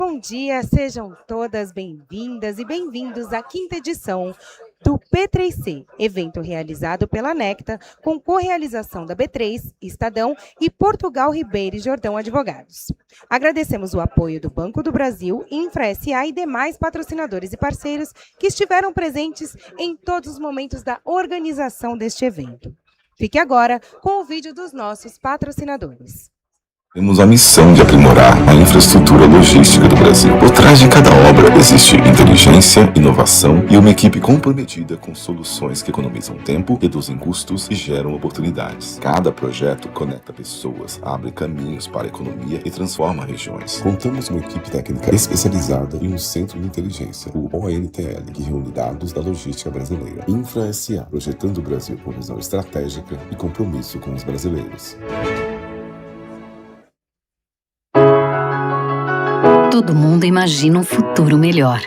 Bom dia, sejam todas bem-vindas e bem-vindos à quinta edição do P3C, evento realizado pela Necta, com correalização da B3, Estadão e Portugal Ribeiro e Jordão Advogados. Agradecemos o apoio do Banco do Brasil, Infra SA e demais patrocinadores e parceiros que estiveram presentes em todos os momentos da organização deste evento. Fique agora com o vídeo dos nossos patrocinadores. Temos a missão de aprimorar a infraestrutura logística do Brasil. Por trás de cada obra existe inteligência, inovação e uma equipe comprometida com soluções que economizam tempo, reduzem custos e geram oportunidades. Cada projeto conecta pessoas, abre caminhos para a economia e transforma regiões. Contamos com uma equipe técnica especializada e um centro de inteligência, o ONTL, que reúne dados da logística brasileira. Infra SA, projetando o Brasil com visão estratégica e compromisso com os brasileiros. Todo mundo imagina um futuro melhor,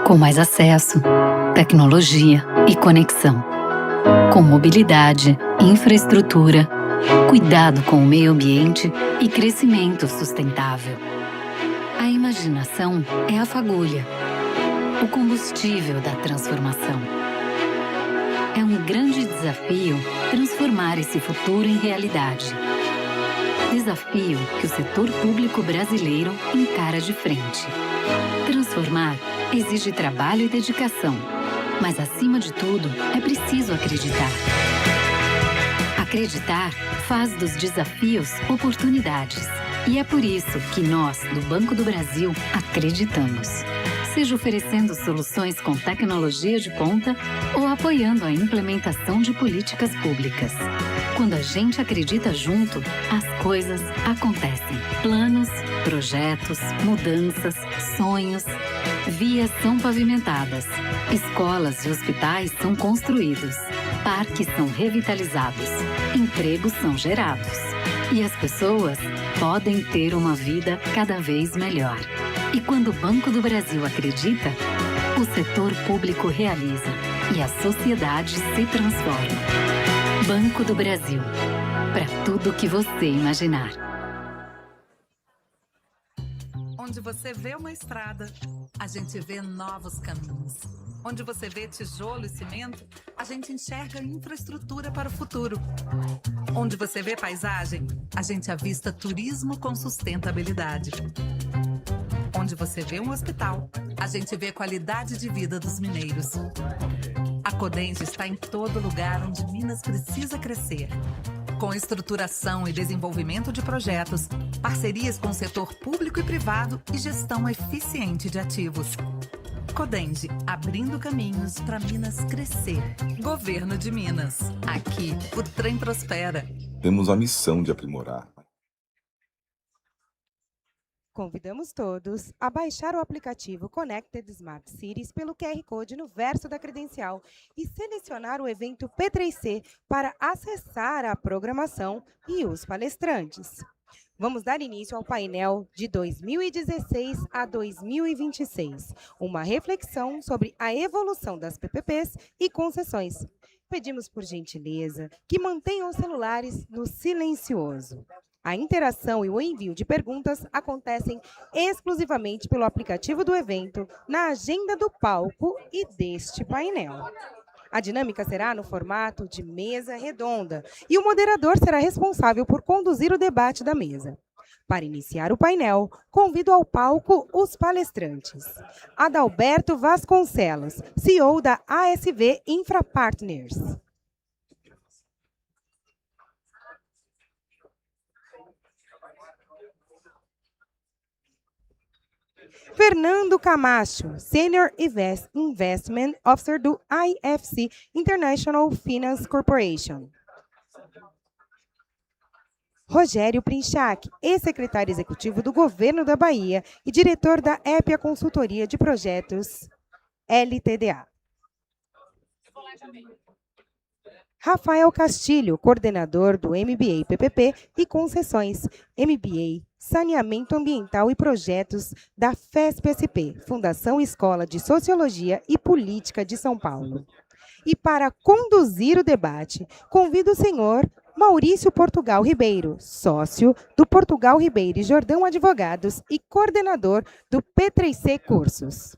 com mais acesso, tecnologia e conexão, com mobilidade, infraestrutura, cuidado com o meio ambiente e crescimento sustentável. A imaginação é a fagulha, o combustível da transformação. É um grande desafio transformar esse futuro em realidade. Desafio que o setor público brasileiro encara de frente. Transformar exige trabalho e dedicação, mas acima de tudo é preciso acreditar. Acreditar faz dos desafios oportunidades. E é por isso que nós, do Banco do Brasil, acreditamos. Seja oferecendo soluções com tecnologia de ponta ou apoiando a implementação de políticas públicas. Quando a gente acredita junto, as coisas acontecem. Planos, projetos, mudanças, sonhos. Vias são pavimentadas. Escolas e hospitais são construídos. Parques são revitalizados. Empregos são gerados. E as pessoas podem ter uma vida cada vez melhor. E quando o Banco do Brasil acredita, o setor público realiza e a sociedade se transforma. Banco do Brasil, para tudo que você imaginar. Onde você vê uma estrada, a gente vê novos caminhos. Onde você vê tijolo e cimento, a gente enxerga infraestrutura para o futuro. Onde você vê paisagem, a gente avista turismo com sustentabilidade. Onde você vê um hospital, a gente vê qualidade de vida dos mineiros. A Codense está em todo lugar onde Minas precisa crescer. Com estruturação e desenvolvimento de projetos, parcerias com o setor público e privado e gestão eficiente de ativos. Codense, abrindo caminhos para Minas crescer. Governo de Minas. Aqui, o trem prospera. Temos a missão de aprimorar. Convidamos todos a baixar o aplicativo Connected Smart Cities pelo QR Code no verso da credencial e selecionar o evento P3C para acessar a programação e os palestrantes. Vamos dar início ao painel de 2016 a 2026, uma reflexão sobre a evolução das PPPs e concessões. Pedimos por gentileza que mantenham os celulares no silencioso. A interação e o envio de perguntas acontecem exclusivamente pelo aplicativo do evento, na agenda do palco e deste painel. A dinâmica será no formato de mesa redonda e o moderador será responsável por conduzir o debate da mesa. Para iniciar o painel, convido ao palco os palestrantes. Adalberto Vasconcelos, CEO da ASV Infra Partners. Fernando Camacho, Senior Investment Officer do IFC International Finance Corporation. Rogério Princhak, ex-secretário executivo do Governo da Bahia e diretor da Épia Consultoria de Projetos LTDA. Rafael Castilho, coordenador do MBA PPP e Concessões, MBA Saneamento Ambiental e Projetos da FESP-SP, Fundação Escola de Sociologia e Política de São Paulo. E para conduzir o debate, convido o senhor Maurício Portugal Ribeiro, sócio do Portugal Ribeiro e Jordão Advogados e coordenador do P3C Cursos.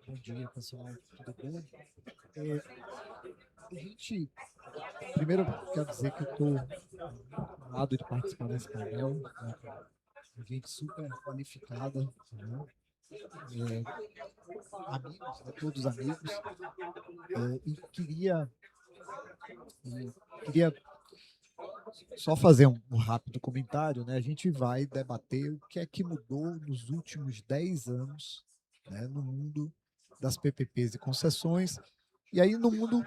Bom dia, pessoal. Tudo bem? Primeiro, quero dizer que eu estou honrado de participar desse painel, né? Gente super qualificada, né? Amigos, né? Todos amigos. E queria só fazer um rápido comentário, né? A gente vai debater o que é que mudou nos últimos 10 anos, né, no mundo das PPPs e concessões, e aí no mundo,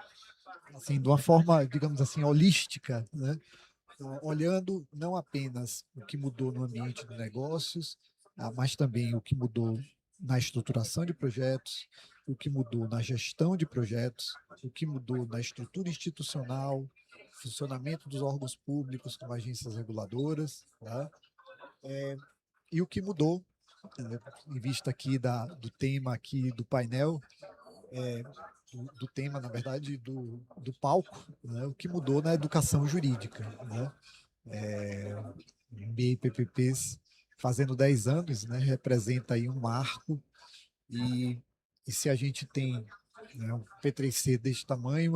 assim, de uma forma, digamos assim, holística, né? Olhando não apenas o que mudou no ambiente de negócios, mas também o que mudou na estruturação de projetos, o que mudou na gestão de projetos, o que mudou na estrutura institucional, funcionamento dos órgãos públicos como agências reguladoras, tá? E o que mudou, em vista aqui do tema aqui do painel, do tema, na verdade, do palco, né? O que mudou na educação jurídica, né? MBA e PPPs fazendo 10 anos, né? Representa aí um marco, e se a gente tem, né, um P3C desse tamanho,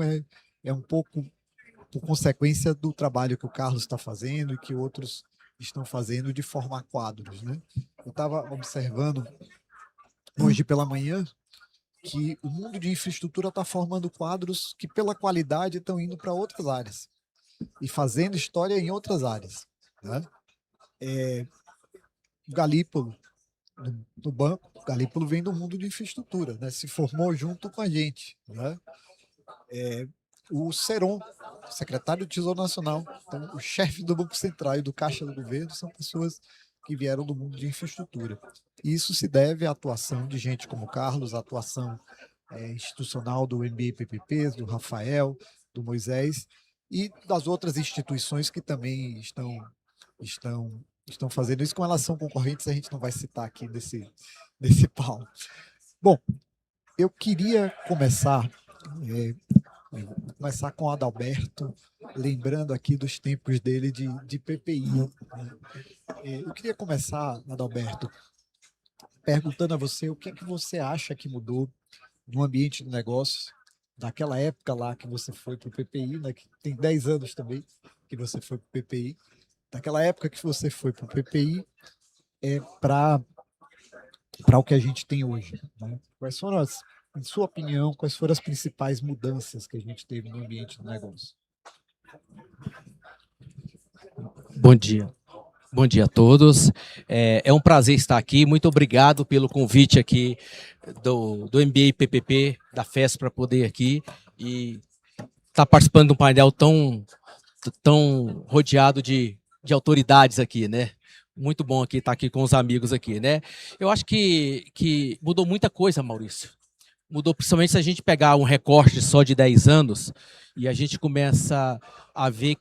é um pouco por consequência do trabalho que o Carlos está fazendo e que outros estão fazendo de formar quadros, né? Eu estava observando hoje pela manhã que o mundo de infraestrutura está formando quadros que, pela qualidade, estão indo para outras áreas e fazendo história em outras áreas, né? O Galípolo, no banco, o Galípolo vem do mundo de infraestrutura, né? Se formou junto com a gente, né? O Seron, secretário do Tesouro Nacional, então, o chefe do Banco Central e do Caixa do Governo são pessoas que vieram do mundo de infraestrutura. E isso se deve à atuação de gente como o Carlos, à atuação institucional do MBA PPPs, do Rafael, do Moisés e das outras instituições que também estão fazendo isso. Com relação a concorrentes, a gente não vai citar aqui nesse palco. Bom, eu queria começar com o Adalberto, lembrando aqui dos tempos dele de PPI. Eu queria começar, Adalberto, perguntando a você o que é que você acha que mudou no ambiente de negócios daquela época lá que você foi para o PPI, né, que tem 10 anos também que você foi para o PPI, daquela época que você foi para o PPI para o que a gente tem hoje, né? Quais foram em sua opinião, quais foram as principais mudanças que a gente teve no ambiente do negócio? Bom dia. Bom dia a todos. É um prazer estar aqui. Muito obrigado pelo convite aqui do MBA PPP, da FES, para poder aqui e estar participando de um painel tão rodeado de autoridades aqui, né? Muito bom aqui estar aqui com os amigos aqui, né? Eu acho que mudou muita coisa, Maurício. Mudou principalmente se a gente pegar um recorte só de 10 anos e a gente começa a ver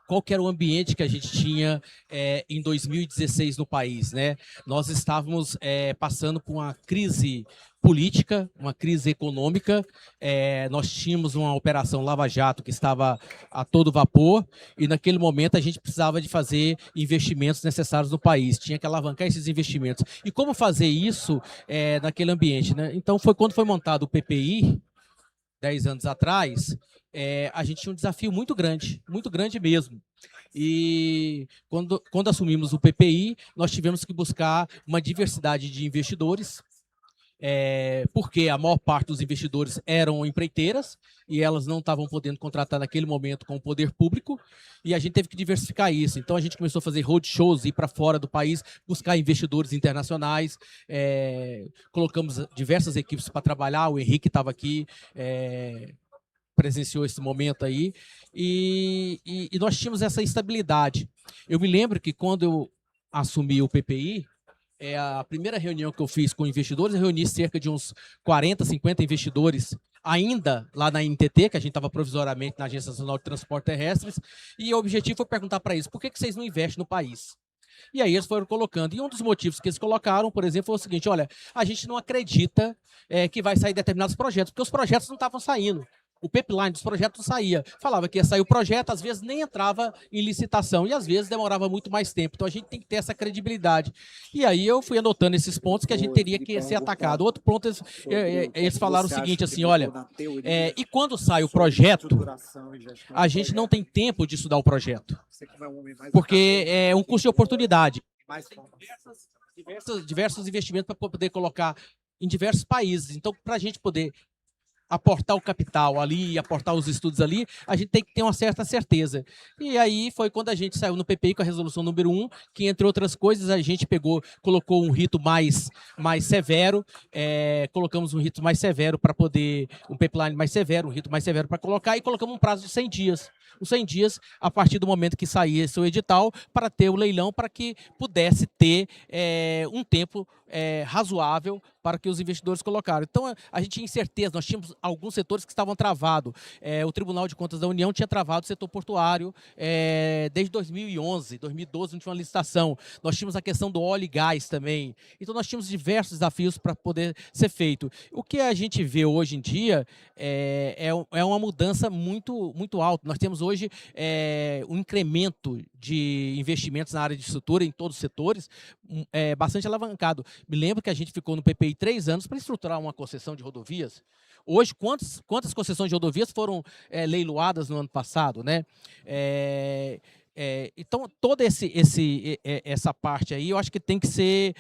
qual que era o ambiente que a gente tinha em 2016 no país, né? Nós estávamos passando por uma crise política, uma crise econômica, nós tínhamos uma operação Lava Jato que estava a todo vapor e naquele momento a gente precisava de fazer investimentos necessários no país, tinha que alavancar esses investimentos. E como fazer isso naquele ambiente, né? Então foi quando foi montado o PPI, 10 anos atrás, a gente tinha um desafio muito grande mesmo. E quando assumimos o PPI, nós tivemos que buscar uma diversidade de investidores, porque a maior parte dos investidores eram empreiteiras e elas não estavam podendo contratar naquele momento com o poder público, e a gente teve que diversificar isso. Então a gente começou a fazer roadshows, ir para fora do país, buscar investidores internacionais, colocamos diversas equipes para trabalhar, o Henrique estava aqui, presenciou esse momento aí, e nós tínhamos essa estabilidade. Eu me lembro que quando eu assumi o PPI, a primeira reunião que eu fiz com investidores, eu reuni cerca de uns 40, 50 investidores, ainda lá na NTT, que a gente estava provisoriamente na Agência Nacional de Transporte Terrestres, e o objetivo foi perguntar para eles, por que vocês não investem no país? E aí eles foram colocando. E um dos motivos que eles colocaram, por exemplo, foi o seguinte: olha, a gente não acredita que vai sair determinados projetos, porque os projetos não estavam saindo. O pipeline dos projetos não saía. Falava que ia sair o projeto, às vezes nem entrava em licitação, e às vezes demorava muito mais tempo. Então a gente tem que ter essa credibilidade. E aí eu fui anotando esses pontos que a gente teria que ser atacado. Outro ponto, eles falaram o seguinte, assim, olha, e quando sai o projeto, a gente não tem tempo de estudar o projeto, porque é um custo de oportunidade. Diversos investimentos para poder colocar em diversos países. Então, para a gente poder aportar o capital ali, aportar os estudos ali, a gente tem que ter uma certa certeza. E aí foi quando a gente saiu no PPI com a resolução número 1, que, entre outras coisas, a gente colocou um rito mais severo, colocamos um rito mais severo para poder, um pipeline mais severo, um rito mais severo para colocar, e colocamos um prazo de 100 dias. Os 100 dias, a partir do momento que saísse o edital, para ter o leilão, para que pudesse ter um tempo razoável para que os investidores colocaram. Então, a gente tinha incerteza, nós tínhamos alguns setores que estavam travados. O Tribunal de Contas da União tinha travado o setor portuário desde 2011, 2012 não tinha uma licitação. Nós tínhamos a questão do óleo e gás também. Então, nós tínhamos diversos desafios para poder ser feito. O que a gente vê hoje em dia é uma mudança muito, muito alta. Nós temos hoje um incremento de investimentos na área de estrutura em todos os setores, bastante alavancado. Me lembro que a gente ficou no PPI 3 anos para estruturar uma concessão de rodovias. Hoje, quantas concessões de rodovias foram leiloadas no ano passado, né? Então, toda essa parte aí, eu acho que tem que ser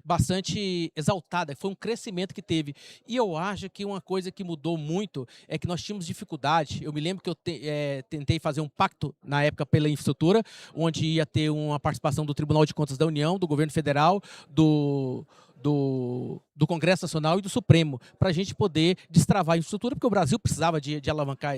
bastante exaltada. Foi um crescimento que teve. E eu acho que uma coisa que mudou muito é que nós tínhamos dificuldade. Eu me lembro que eu tentei fazer um pacto na época pela infraestrutura, onde ia ter uma participação do Tribunal de Contas da União, do Governo Federal, do Congresso Nacional e do Supremo, para a gente poder destravar a infraestrutura, porque o Brasil precisava de alavancar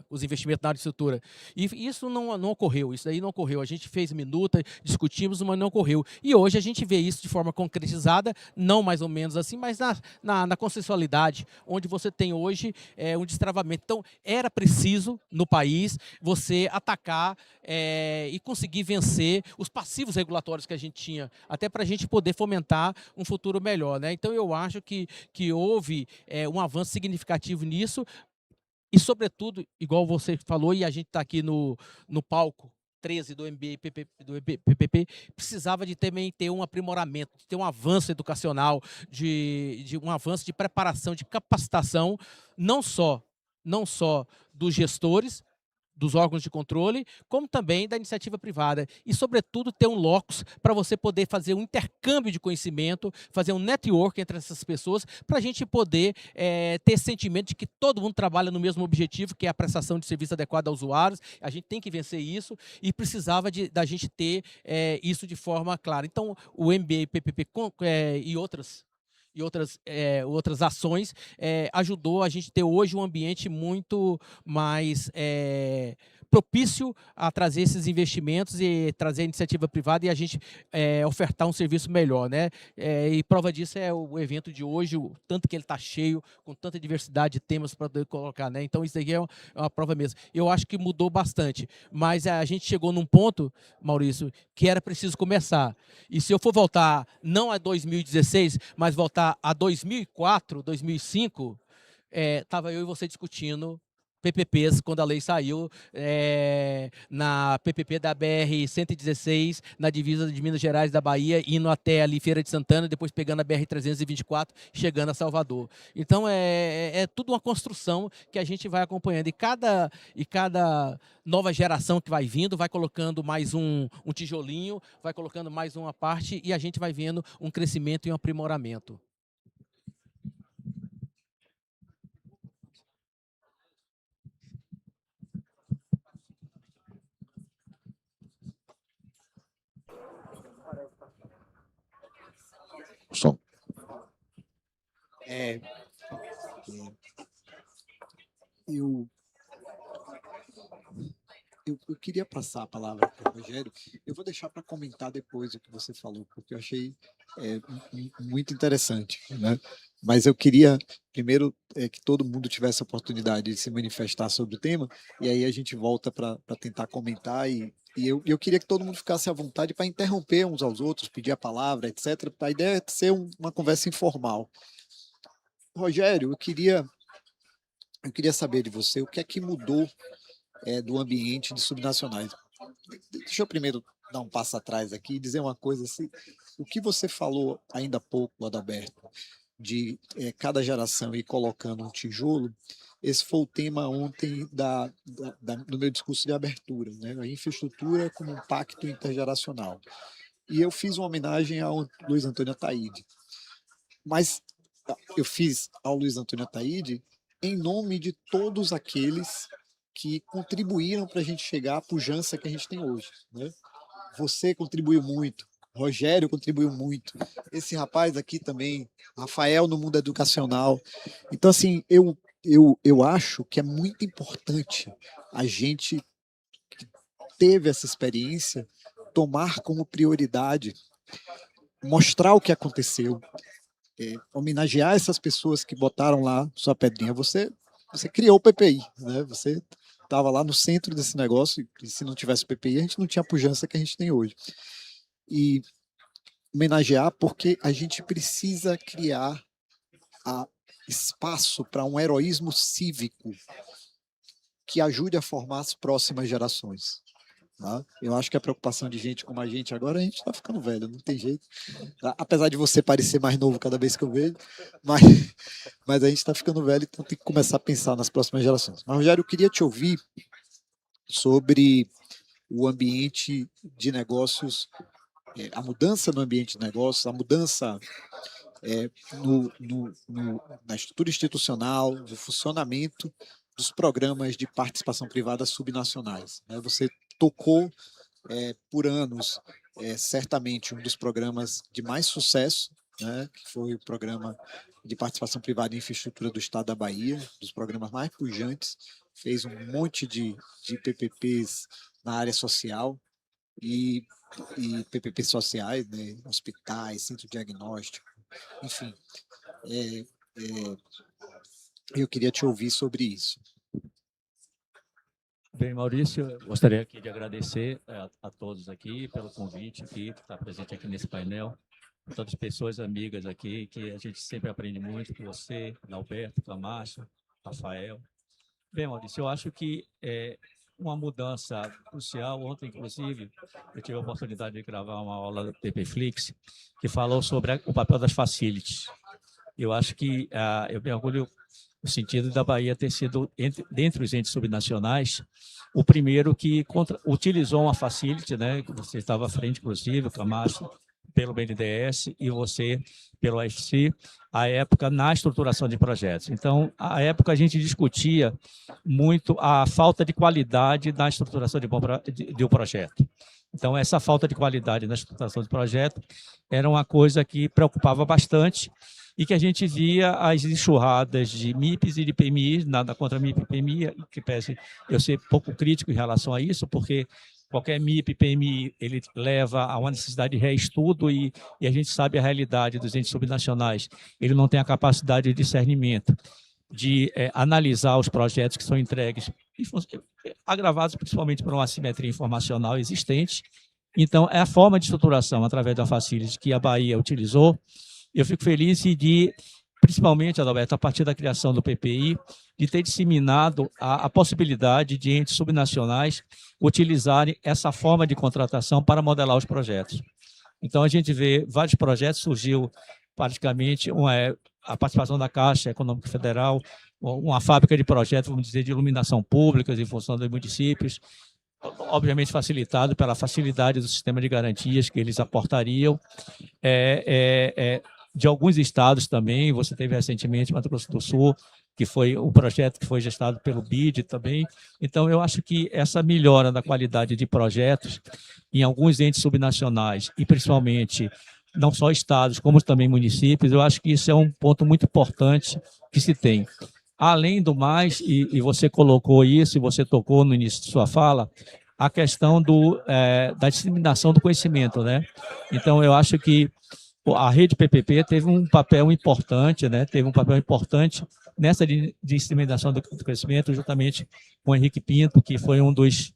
os investimentos na área de infraestrutura. E isso não ocorreu, isso daí não ocorreu. A gente fez minuta, discutimos, mas não ocorreu. E hoje a gente vê isso de forma concretizada, não mais ou menos assim, mas na consensualidade, onde você tem hoje um destravamento. Então, era preciso, no país, você atacar e conseguir vencer os passivos regulatórios que a gente tinha, até para a gente poder fomentar um futuro melhor, né? Então, eu acho que houve um avanço significativo nisso e, sobretudo, igual você falou, e a gente está aqui no palco 13 do PPP, precisava de também ter um aprimoramento, de ter um avanço educacional, de um avanço de preparação, de capacitação, não só dos gestores, dos órgãos de controle, como também da iniciativa privada. E, sobretudo, ter um locus para você poder fazer um intercâmbio de conhecimento, fazer um network entre essas pessoas, para a gente poder ter esse sentimento de que todo mundo trabalha no mesmo objetivo, que é a prestação de serviço adequado aos usuários. A gente tem que vencer isso e precisava da gente ter isso de forma clara. Então, o MBA, PPP e outras ações, ajudou a gente ter hoje um ambiente muito mais propício a trazer esses investimentos e trazer a iniciativa privada e a gente ofertar um serviço melhor, né? E prova disso é o evento de hoje, o tanto que ele está cheio, com tanta diversidade de temas para poder colocar, né? Então, isso aqui é uma prova mesmo. Eu acho que mudou bastante, mas a gente chegou num ponto, Maurício, que era preciso começar. E se eu for voltar, não a 2016, mas voltar a 2004, 2005, estava eu e você discutindo PPPs, quando a lei saiu, na PPP da BR-116, na divisa de Minas Gerais da Bahia, indo até ali Feira de Santana, depois pegando a BR-324, chegando a Salvador. Então, é tudo uma construção que a gente vai acompanhando. E cada nova geração que vai vindo, vai colocando mais um tijolinho, vai colocando mais uma parte, e a gente vai vendo um crescimento e um aprimoramento. Som. Eu eu queria passar a palavra para o Rogério. Eu vou deixar para comentar depois o que você falou, porque eu achei muito interessante, né? Mas eu queria, primeiro, que todo mundo tivesse a oportunidade de se manifestar sobre o tema, e aí a gente volta para tentar comentar, e eu queria que todo mundo ficasse à vontade para interromper uns aos outros, pedir a palavra, etc. A ideia é ser uma conversa informal. Rogério, eu queria saber de você o que é que mudou do ambiente de subnacionais. Deixa eu primeiro dar um passo atrás aqui e dizer uma coisa assim. O que você falou ainda há pouco, Adalberto, de cada geração ir colocando um tijolo, esse foi o tema ontem do meu discurso de abertura, né? A infraestrutura como um pacto intergeracional. E eu fiz uma homenagem ao Luiz Antônio Ataíde. Mas eu fiz ao Luiz Antônio Ataíde em nome de todos aqueles que contribuíram para a gente chegar à pujança que a gente tem hoje, né? Você contribuiu muito, Rogério contribuiu muito, esse rapaz aqui também, Rafael no mundo educacional. Então, assim, eu acho que é muito importante a gente que teve essa experiência tomar como prioridade, mostrar o que aconteceu, homenagear essas pessoas que botaram lá sua pedrinha. Você criou o PPI, né? Você estava lá no centro desse negócio, e se não tivesse PPI, a gente não tinha a pujança que a gente tem hoje. E homenagear porque a gente precisa criar espaço para um heroísmo cívico que ajude a formar as próximas gerações. Tá? Eu acho que a preocupação de gente como a gente agora, a gente está ficando velho, não tem jeito. Tá? Apesar de você parecer mais novo cada vez que eu vejo, mas a gente está ficando velho, então tem que começar a pensar nas próximas gerações. Mas, Rogério, eu queria te ouvir sobre o ambiente de negócios, a mudança no ambiente de negócios, a mudança na estrutura institucional, no funcionamento dos programas de participação privada subnacionais. Né? Você tocou por anos, certamente, um dos programas de mais sucesso, né? Que foi o programa de participação privada em infraestrutura do Estado da Bahia, dos programas mais pujantes, fez um monte de PPPs na área social e PPPs sociais, né? Hospitais, centro diagnóstico, enfim. Eu queria te ouvir sobre isso. Bem, Maurício, eu gostaria aqui de agradecer a todos aqui pelo convite aqui, por estar presente aqui nesse painel, todas as pessoas amigas aqui, que a gente sempre aprende muito com você, Alberto, Camacho, Rafael. Bem, Maurício, eu acho que uma mudança crucial. Ontem, inclusive, eu tive a oportunidade de gravar uma aula do PPFlix que falou sobre o papel das facilities. Eu acho que eu me orgulho no sentido da Bahia ter sido, dentre os entes subnacionais, o primeiro que utilizou uma facility, né? Você estava à frente, inclusive, o Camacho, pelo BNDES e você pelo AFC, à época, na estruturação de projetos. Então, à época, a gente discutia muito a falta de qualidade na estruturação de um projeto. Então, essa falta de qualidade na estruturação de projeto era uma coisa que preocupava bastante e que a gente via as enxurradas de MIPs e de PMIs, nada contra MIP e PMI, que pese eu ser pouco crítico em relação a isso, porque qualquer MIP, PMI, ele leva a uma necessidade de reestudo e a gente sabe a realidade dos entes subnacionais. Ele não tem a capacidade de discernimento, de analisar os projetos que são entregues, agravados principalmente por uma assimetria informacional existente. Então, é a forma de estruturação através da facility que a Bahia utilizou. Eu fico feliz de, principalmente, Adalberto, a partir da criação do PPI, de ter disseminado a possibilidade de entes subnacionais utilizarem essa forma de contratação para modelar os projetos. Então, a gente vê vários projetos, surgiu praticamente a participação da Caixa Econômica Federal, uma fábrica de projetos, vamos dizer, de iluminação pública em função dos municípios, obviamente facilitado pela facilidade do sistema de garantias que eles aportariam, de alguns estados também. Você teve recentemente Mato Grosso do Sul, que foi um projeto que foi gestado pelo BID também. Então, eu acho que essa melhora da qualidade de projetos em alguns entes subnacionais, e principalmente não só estados, como também municípios, eu acho que isso é um ponto muito importante que se tem. Além do mais, e você colocou isso, e você tocou no início de sua fala, a questão da disseminação do conhecimento, né? Então, eu acho que a rede PPP teve um papel importante, né? Teve um papel importante nessa disseminação do conhecimento, juntamente com o Henrique Pinto, que foi um dos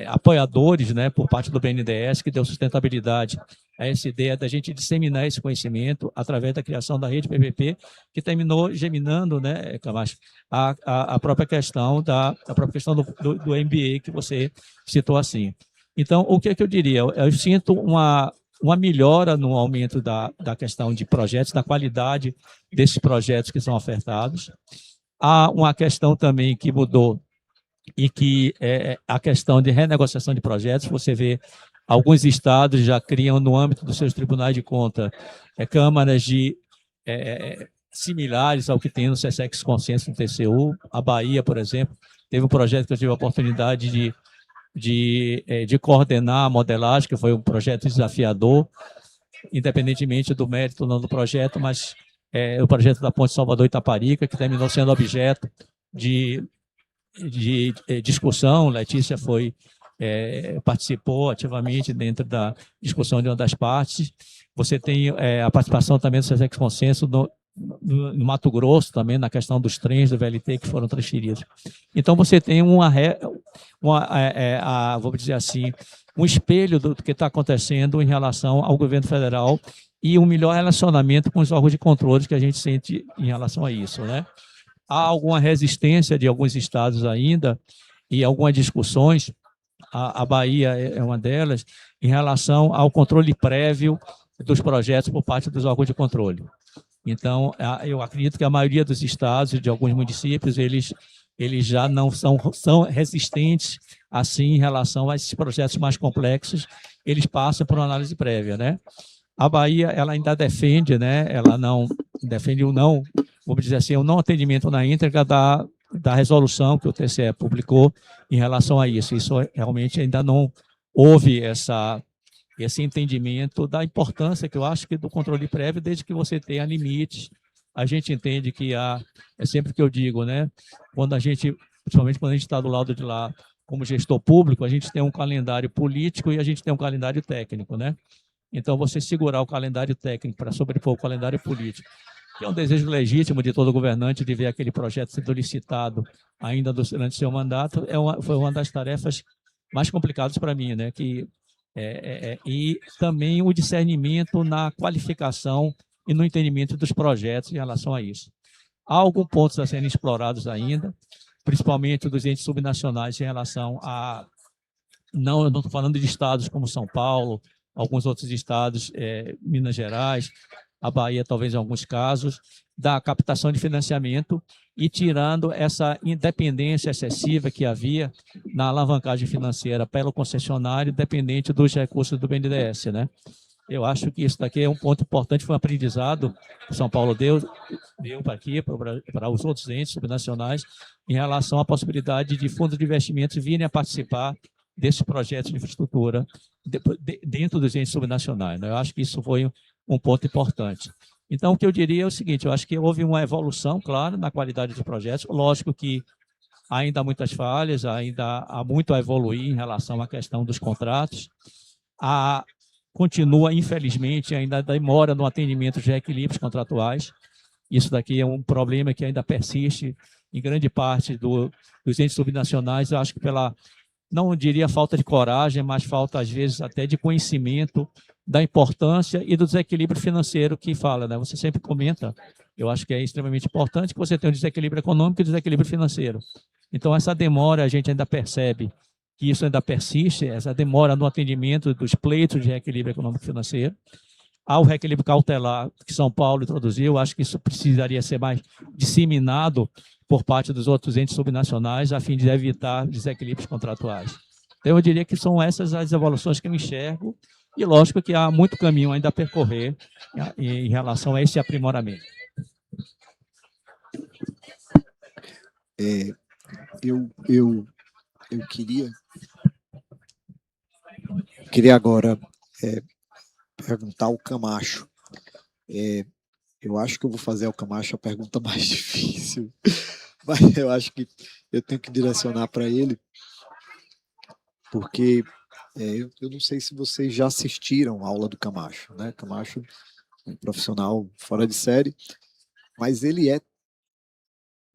apoiadores, né, por parte do BNDES, que deu sustentabilidade a essa ideia da gente disseminar esse conhecimento através da criação da rede PPP, que terminou geminando, né, Camacho, a própria questão do MBA que você citou assim. Então, o que é que eu diria? Eu sinto uma melhora no aumento da questão de projetos, da qualidade desses projetos que são ofertados. Há uma questão também que mudou, e que é a questão de renegociação de projetos. Você vê alguns estados já criam, no âmbito dos seus tribunais de conta, câmaras similares ao que tem no SESEX Consenso no TCU. A Bahia, por exemplo, teve um projeto que eu tive a oportunidade de coordenar a modelagem, que foi um projeto desafiador, independentemente do mérito ou não do projeto, mas o projeto da Ponte Salvador-Itaparica, que terminou sendo objeto de discussão. Letícia participou ativamente dentro da discussão de uma das partes. Você tem a participação também do SESEX Consenso no Mato Grosso, também na questão dos trens do VLT que foram transferidos. Então, você tem vamos dizer assim, um espelho do que está acontecendo em relação ao governo federal e um melhor relacionamento com os órgãos de controle que a gente sente em relação a isso, né? Há alguma resistência de alguns estados ainda e algumas discussões, a Bahia é uma delas, em relação ao controle prévio dos projetos por parte dos órgãos de controle. Então, eu acredito que a maioria dos estados e de alguns municípios, eles já não são resistentes assim em relação a esses projetos mais complexos, eles passam por uma análise prévia, né? A Bahia, ela ainda defende, né? Ela não defende vamos dizer assim, o não atendimento na íntegra da resolução que o TCE publicou em relação a isso. Isso realmente ainda não houve esse entendimento da importância, que eu acho, que do controle prévio, desde que você tenha limites. A gente entende que é sempre que eu digo, né? Principalmente quando a gente está do lado de lá, como gestor público, a gente tem um calendário político e a gente tem um calendário técnico, né? Então, você segurar o calendário técnico para sobrepor o calendário político, que é um desejo legítimo de todo governante de ver aquele projeto sendo licitado ainda durante seu mandato, foi uma das tarefas mais complicadas para mim, né? E também o discernimento na qualificação e no entendimento dos projetos em relação a isso. Há alguns pontos a serem explorados ainda, principalmente dos entes subnacionais em relação a... eu não estou falando de estados como São Paulo, alguns outros estados, Minas Gerais, a Bahia talvez em alguns casos, da captação de financiamento e tirando essa independência excessiva que havia na alavancagem financeira pelo concessionário, dependente dos recursos do BNDES, né? Eu acho que isso daqui é um ponto importante, foi um aprendizado que São Paulo deu para os outros entes subnacionais em relação à possibilidade de fundos de investimentos virem a participar desses projetos de infraestrutura dentro dos entes subnacionais, né? Eu acho que isso foi um ponto importante. Então, o que eu diria é o seguinte: eu acho que houve uma evolução, claro, na qualidade dos projetos. Lógico que ainda há muitas falhas, ainda há muito a evoluir em relação à questão dos contratos. Continua, infelizmente, ainda demora no atendimento dos reequilíbrios contratuais. Isso daqui é um problema que ainda persiste em grande parte dos entes subnacionais. Eu acho que não diria falta de coragem, mas falta, às vezes, até de conhecimento da importância e do desequilíbrio financeiro que fala, né? Você sempre comenta, eu acho que é extremamente importante que você tenha um desequilíbrio econômico e um desequilíbrio financeiro. Então, essa demora, a gente ainda percebe que isso ainda persiste, essa demora no atendimento dos pleitos de reequilíbrio econômico e financeiro. Há o reequilíbrio cautelar que São Paulo introduziu, acho que isso precisaria ser mais disseminado por parte dos outros entes subnacionais, a fim de evitar desequilíbrios contratuais. Então, eu diria que são essas as evoluções que eu enxergo, e lógico que há muito caminho ainda a percorrer em relação a esse aprimoramento. Eu queria agora perguntar ao Camacho. Eu acho que eu vou fazer ao Camacho a pergunta mais difícil, mas eu acho que eu tenho que direcionar para ele. porque eu não sei se vocês já assistiram a aula do Camacho, né? Camacho é um profissional fora de série, mas ele é,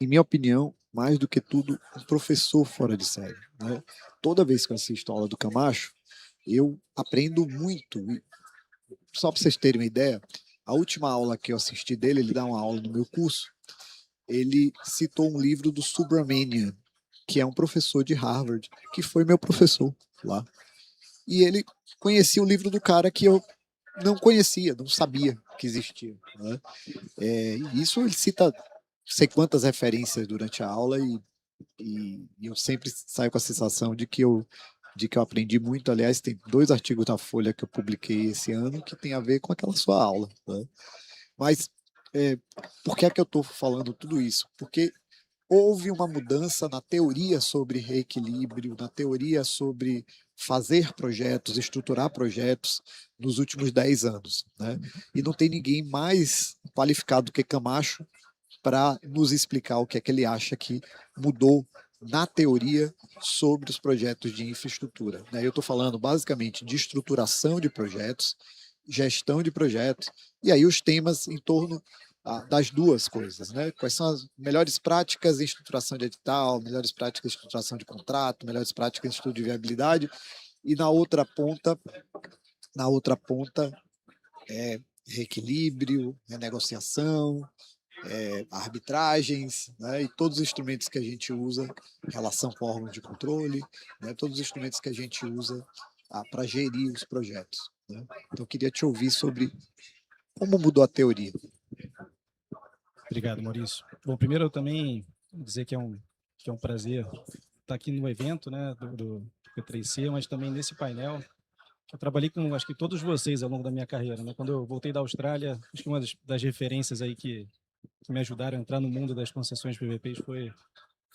em minha opinião, mais do que tudo, um professor fora de série, né? Toda vez que eu assisto a aula do Camacho, eu aprendo muito. E só para vocês terem uma ideia, a última aula que eu assisti dele, ele dá uma aula no meu curso, ele citou um livro do Subramanian, que é um professor de Harvard, que foi meu professor lá. E ele conhecia o livro do cara que eu não conhecia, não sabia que existia, né? E isso ele cita sei quantas referências durante a aula e eu sempre saio com a sensação de que eu aprendi muito. Aliás, tem 2 artigos da Folha que eu publiquei esse ano que tem a ver com aquela sua aula, né? Mas por que é que eu estou falando tudo isso? Porque houve uma mudança na teoria sobre reequilíbrio, na teoria sobre fazer projetos, estruturar projetos nos últimos 10 anos, né? E não tem ninguém mais qualificado do que Camacho para nos explicar o que é que ele acha que mudou na teoria sobre os projetos de infraestrutura, né? Eu estou falando basicamente de estruturação de projetos, gestão de projetos, e aí os temas em torno das duas coisas, né? Quais são as melhores práticas em estruturação de edital, melhores práticas em estruturação de contrato, melhores práticas em estudo de viabilidade, e na outra ponta reequilíbrio, renegociação, arbitragens, né? E todos os instrumentos que a gente usa, relação com órgãos de controle, né? Todos os instrumentos que a gente usa para gerir os projetos, né? Então, eu queria te ouvir sobre como mudou a teoria. Obrigado, Maurício. Bom, primeiro eu também dizer que é um prazer estar aqui no evento, né, do P3C, mas também nesse painel. Eu trabalhei com, acho que todos vocês ao longo da minha carreira, né? Quando eu voltei da Austrália, acho que uma das referências aí que me ajudaram a entrar no mundo das concessões PPPs foi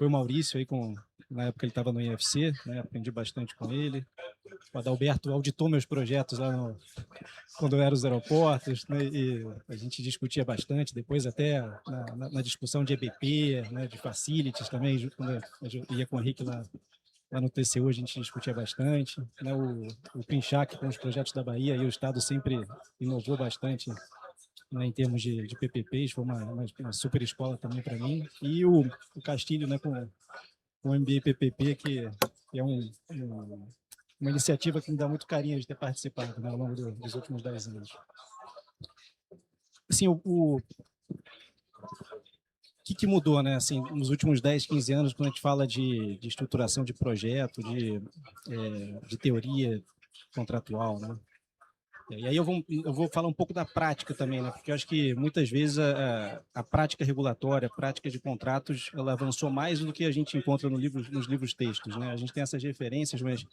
o Maurício, aí na época ele estava no IFC, né? Aprendi bastante com ele. O Adalberto auditou meus projetos lá quando eu era os aeroportos, né? E a gente discutia bastante, depois até na discussão de EBP, né? De facilities também, quando eu ia com o Henrique lá no TCU, a gente discutia bastante, né? O Pinchac com os projetos da Bahia, e o Estado sempre inovou bastante, né, em termos de PPPs, foi uma super escola também para mim, e o Castilho, né, com o MBA PPP, que é uma iniciativa que me dá muito carinho de ter participado, né, ao longo dos últimos 10 anos. Assim, o que mudou, né, assim, nos últimos 10, 15 anos, quando a gente fala de estruturação de projeto, de teoria contratual, né? E aí eu vou falar um pouco da prática também, né? Porque eu acho que muitas vezes a prática regulatória, a prática de contratos, ela avançou mais do que a gente encontra nos livros textos, né? A gente tem essas referências, mas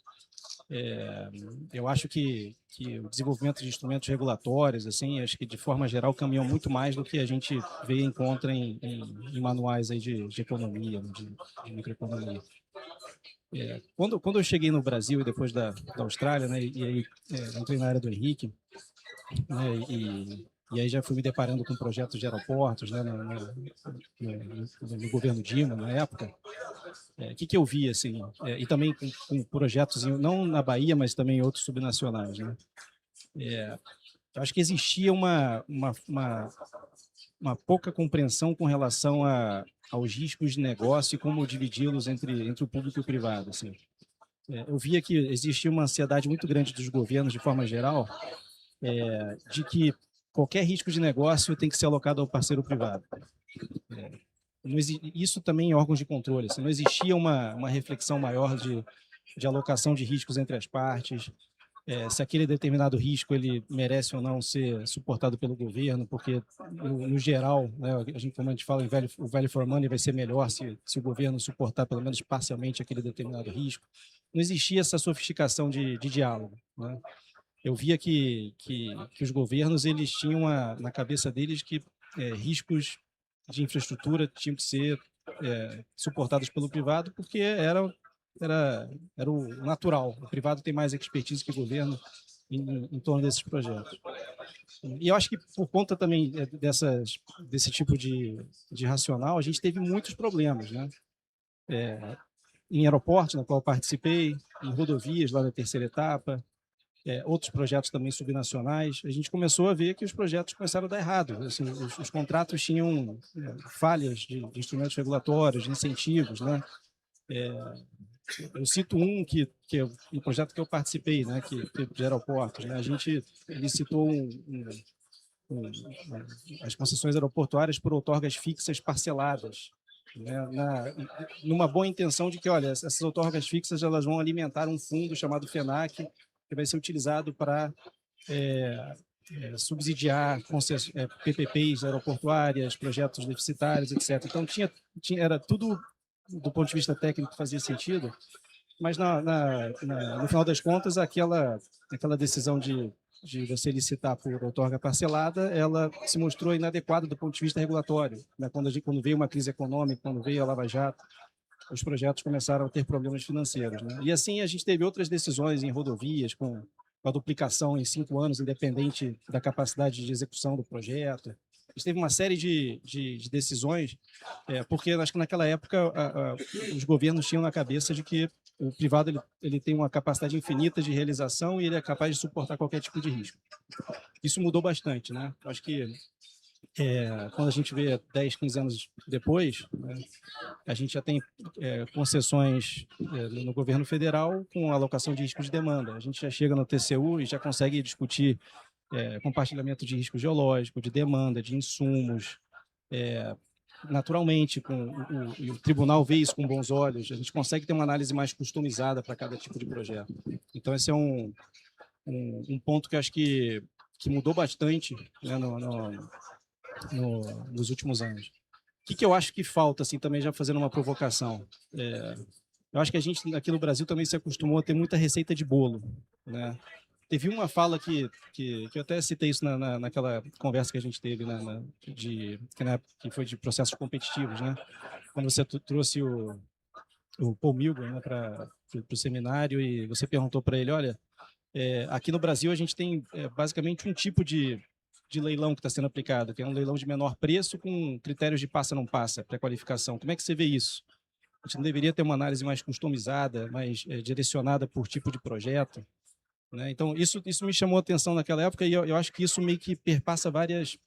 eu acho que o desenvolvimento de instrumentos regulatórios, assim, acho que de forma geral caminhou muito mais do que a gente vê e encontra em manuais aí de economia, de microeconomia. Quando eu cheguei no Brasil e depois da Austrália, né, e aí entrei na área do Henrique, né, e aí já fui me deparando com projetos de aeroportos, né, no governo Dilma, na época. O que eu vi, assim, e também com projetos, não na Bahia, mas também em outros subnacionais, né? Eu acho que existia uma pouca compreensão com relação aos riscos de negócio e como dividi-los entre o público e o privado, assim. Eu via que existia uma ansiedade muito grande dos governos, de forma geral, de que qualquer risco de negócio tem que ser alocado ao parceiro privado. Isso também em órgãos de controle. Assim, não existia uma reflexão maior de alocação de riscos entre as partes, se aquele determinado risco ele merece ou não ser suportado pelo governo, porque, no geral, né, como a gente fala, o value for money vai ser melhor se o governo suportar pelo menos parcialmente aquele determinado risco. Não existia essa sofisticação de diálogo, né? Eu via que os governos eles tinham na cabeça deles que riscos de infraestrutura tinham que ser suportados pelo privado, porque era o natural. O privado tem mais expertise que o governo em torno desses projetos. E eu acho que por conta também desse tipo de racional, a gente teve muitos problemas, né? em aeroportos, na qual eu participei, em rodovias, lá na terceira etapa, outros projetos também subnacionais. A gente começou a ver que os projetos começaram a dar errado. Assim, os contratos tinham falhas de instrumentos regulatórios, de incentivos, né? Eu cito um que é um projeto que eu participei, né, de aeroportos, né? A gente licitou as concessões aeroportuárias por outorgas fixas parceladas, né, numa boa intenção de que, olha, essas outorgas fixas elas vão alimentar um fundo chamado FENAC, que vai ser utilizado para subsidiar PPPs aeroportuárias, projetos deficitários, etc. Então, era tudo, do ponto de vista técnico, que fazia sentido, mas no final das contas, aquela decisão de você licitar por outorga parcelada, ela se mostrou inadequada do ponto de vista regulatório, né? Quando veio uma crise econômica, quando veio a Lava Jato, os projetos começaram a ter problemas financeiros, né? E assim a gente teve outras decisões em rodovias, com a duplicação em 5 anos, independente da capacidade de execução do projeto. A gente teve uma série de decisões, porque acho que naquela época os governos tinham na cabeça de que o privado ele tem uma capacidade infinita de realização e ele é capaz de suportar qualquer tipo de risco. Isso mudou bastante, né? Acho que quando a gente vê 10, 15 anos depois, né, a gente já tem concessões no governo federal com alocação de risco de demanda. A gente já chega no TCU e já consegue discutir compartilhamento de risco geológico, de demanda, de insumos. Naturalmente, o tribunal vê isso com bons olhos, a gente consegue ter uma análise mais customizada para cada tipo de projeto. Então, esse é um ponto que acho que mudou bastante, né, nos últimos anos. O que eu acho que falta, assim, também já fazendo uma provocação? Eu acho que a gente, aqui no Brasil, também se acostumou a ter muita receita de bolo, né? Teve uma fala que eu até citei isso naquela conversa que a gente teve, né, que foi de processos competitivos, né? Quando você trouxe o Paul Milgrom, né, para o seminário e você perguntou para ele, olha, aqui no Brasil a gente tem basicamente um tipo de leilão que está sendo aplicado, que é um leilão de menor preço com critérios de passa-não passa, pré-qualificação. Como é que você vê isso? A gente não deveria ter uma análise mais customizada, mais direcionada por tipo de projeto, né? Então, isso me chamou a atenção naquela época e eu acho que isso meio que perpassa vários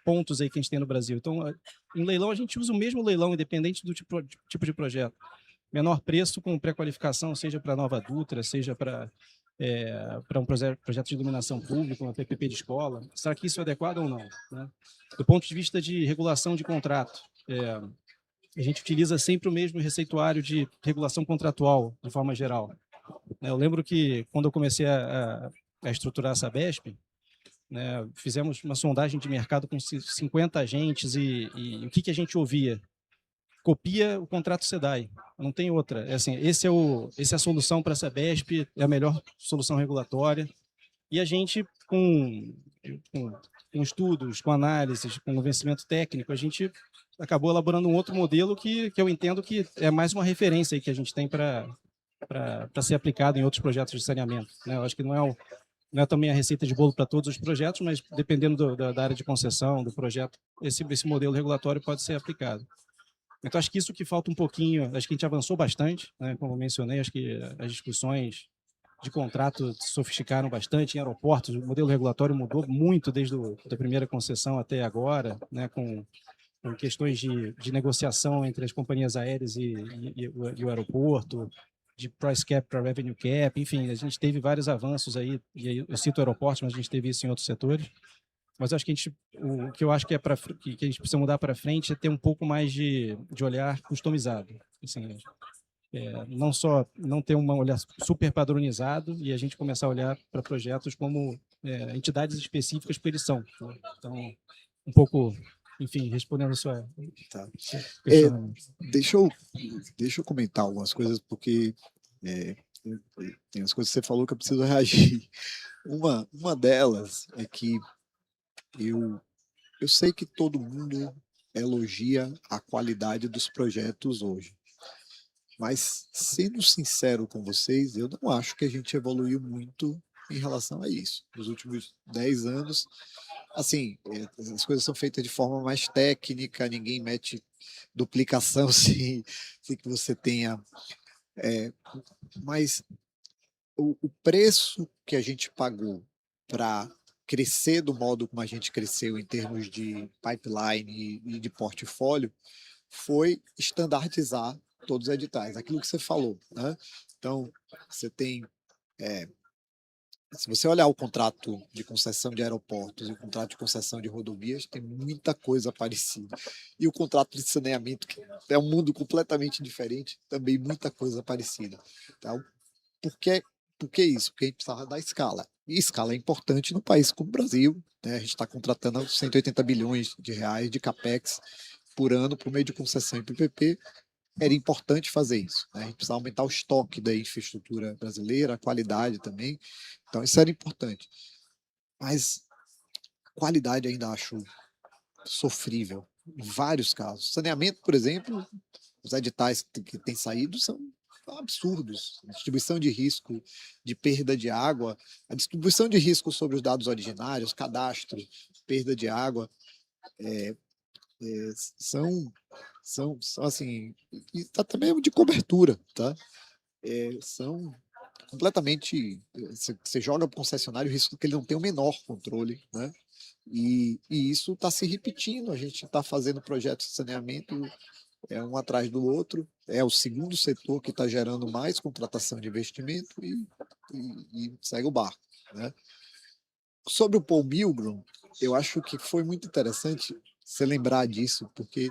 pontos aí que a gente tem no Brasil. Então, em leilão, a gente usa o mesmo leilão, independente do tipo de projeto. Menor preço com pré-qualificação, seja para Nova Dutra, seja para um projeto de iluminação pública, uma PPP de escola. Será que isso é adequado ou não, né? Do ponto de vista de regulação de contrato, a gente utiliza sempre o mesmo receituário de regulação contratual, de forma geral. Eu lembro que, quando eu comecei a estruturar a Sabesp, né, fizemos uma sondagem de mercado com 50 agentes e o que a gente ouvia? Copia o contrato SEDAI, não tem outra. Essa é a solução para a Sabesp, é a melhor solução regulatória. E a gente, com estudos, com análises, com convencimento técnico, a gente acabou elaborando um outro modelo que eu entendo que é mais uma referência aí que a gente tem para ser aplicado em outros projetos de saneamento, né? Eu acho que não é também a receita de bolo para todos os projetos, mas dependendo da área de concessão, do projeto, esse modelo regulatório pode ser aplicado. Então, acho que isso que falta um pouquinho, acho que a gente avançou bastante, né? Como eu mencionei, acho que as discussões de contrato se sofisticaram bastante em aeroportos, o modelo regulatório mudou muito desde a primeira concessão até agora, né? Com questões de negociação entre as companhias aéreas e o aeroporto, de price cap para revenue cap, enfim, a gente teve vários avanços aí, e aí eu cito aeroportos, mas a gente teve isso em outros setores. Mas acho que o que eu acho que que a gente precisa mudar para frente é ter um pouco mais de olhar customizado. Assim, não ter um olhar super padronizado e a gente começar a olhar para projetos como entidades específicas que eles são. Então, um pouco, enfim, respondendo a sua... Tá. Deixa eu comentar algumas coisas, porque tem as coisas que você falou que eu preciso reagir. Uma delas é que eu sei que todo mundo elogia a qualidade dos projetos hoje, mas, sendo sincero com vocês, eu não acho que a gente evoluiu muito em relação a isso. Nos últimos 10 anos, assim, as coisas são feitas de forma mais técnica, ninguém mete duplicação sem que você tenha. é, mas o preço que a gente pagou para crescer do modo como a gente cresceu em termos de pipeline e de portfólio foi estandardizar todos os editais, aquilo que você falou, né? Então, você tem, se você olhar o contrato de concessão de aeroportos e o contrato de concessão de rodovias, tem muita coisa parecida. E o contrato de saneamento, que é um mundo completamente diferente, também muita coisa parecida. Então, por que, por que isso? Porque a gente precisava da escala. E escala é importante no país como o Brasil, né? A gente está contratando 180 bilhões de reais de capex por ano por meio de concessão e PPP. Era importante fazer isso, né? A gente precisava aumentar o estoque da infraestrutura brasileira, a qualidade também. Então, isso era importante. Mas qualidade ainda acho sofrível em vários casos. Saneamento, por exemplo, os editais que têm saído são absurdos. A distribuição de risco de perda de água, a distribuição de risco sobre os dados originários, cadastro, perda de água, são assim, e tá também de cobertura, tá? São completamente. Você joga para o concessionário o risco que ele não tem o menor controle, né? E isso está se repetindo. A gente está fazendo projetos de saneamento um atrás do outro. É o segundo setor que está gerando mais contratação de investimento e segue o barco, né? Sobre o Paul Milgrom, eu acho que foi muito interessante você lembrar disso, porque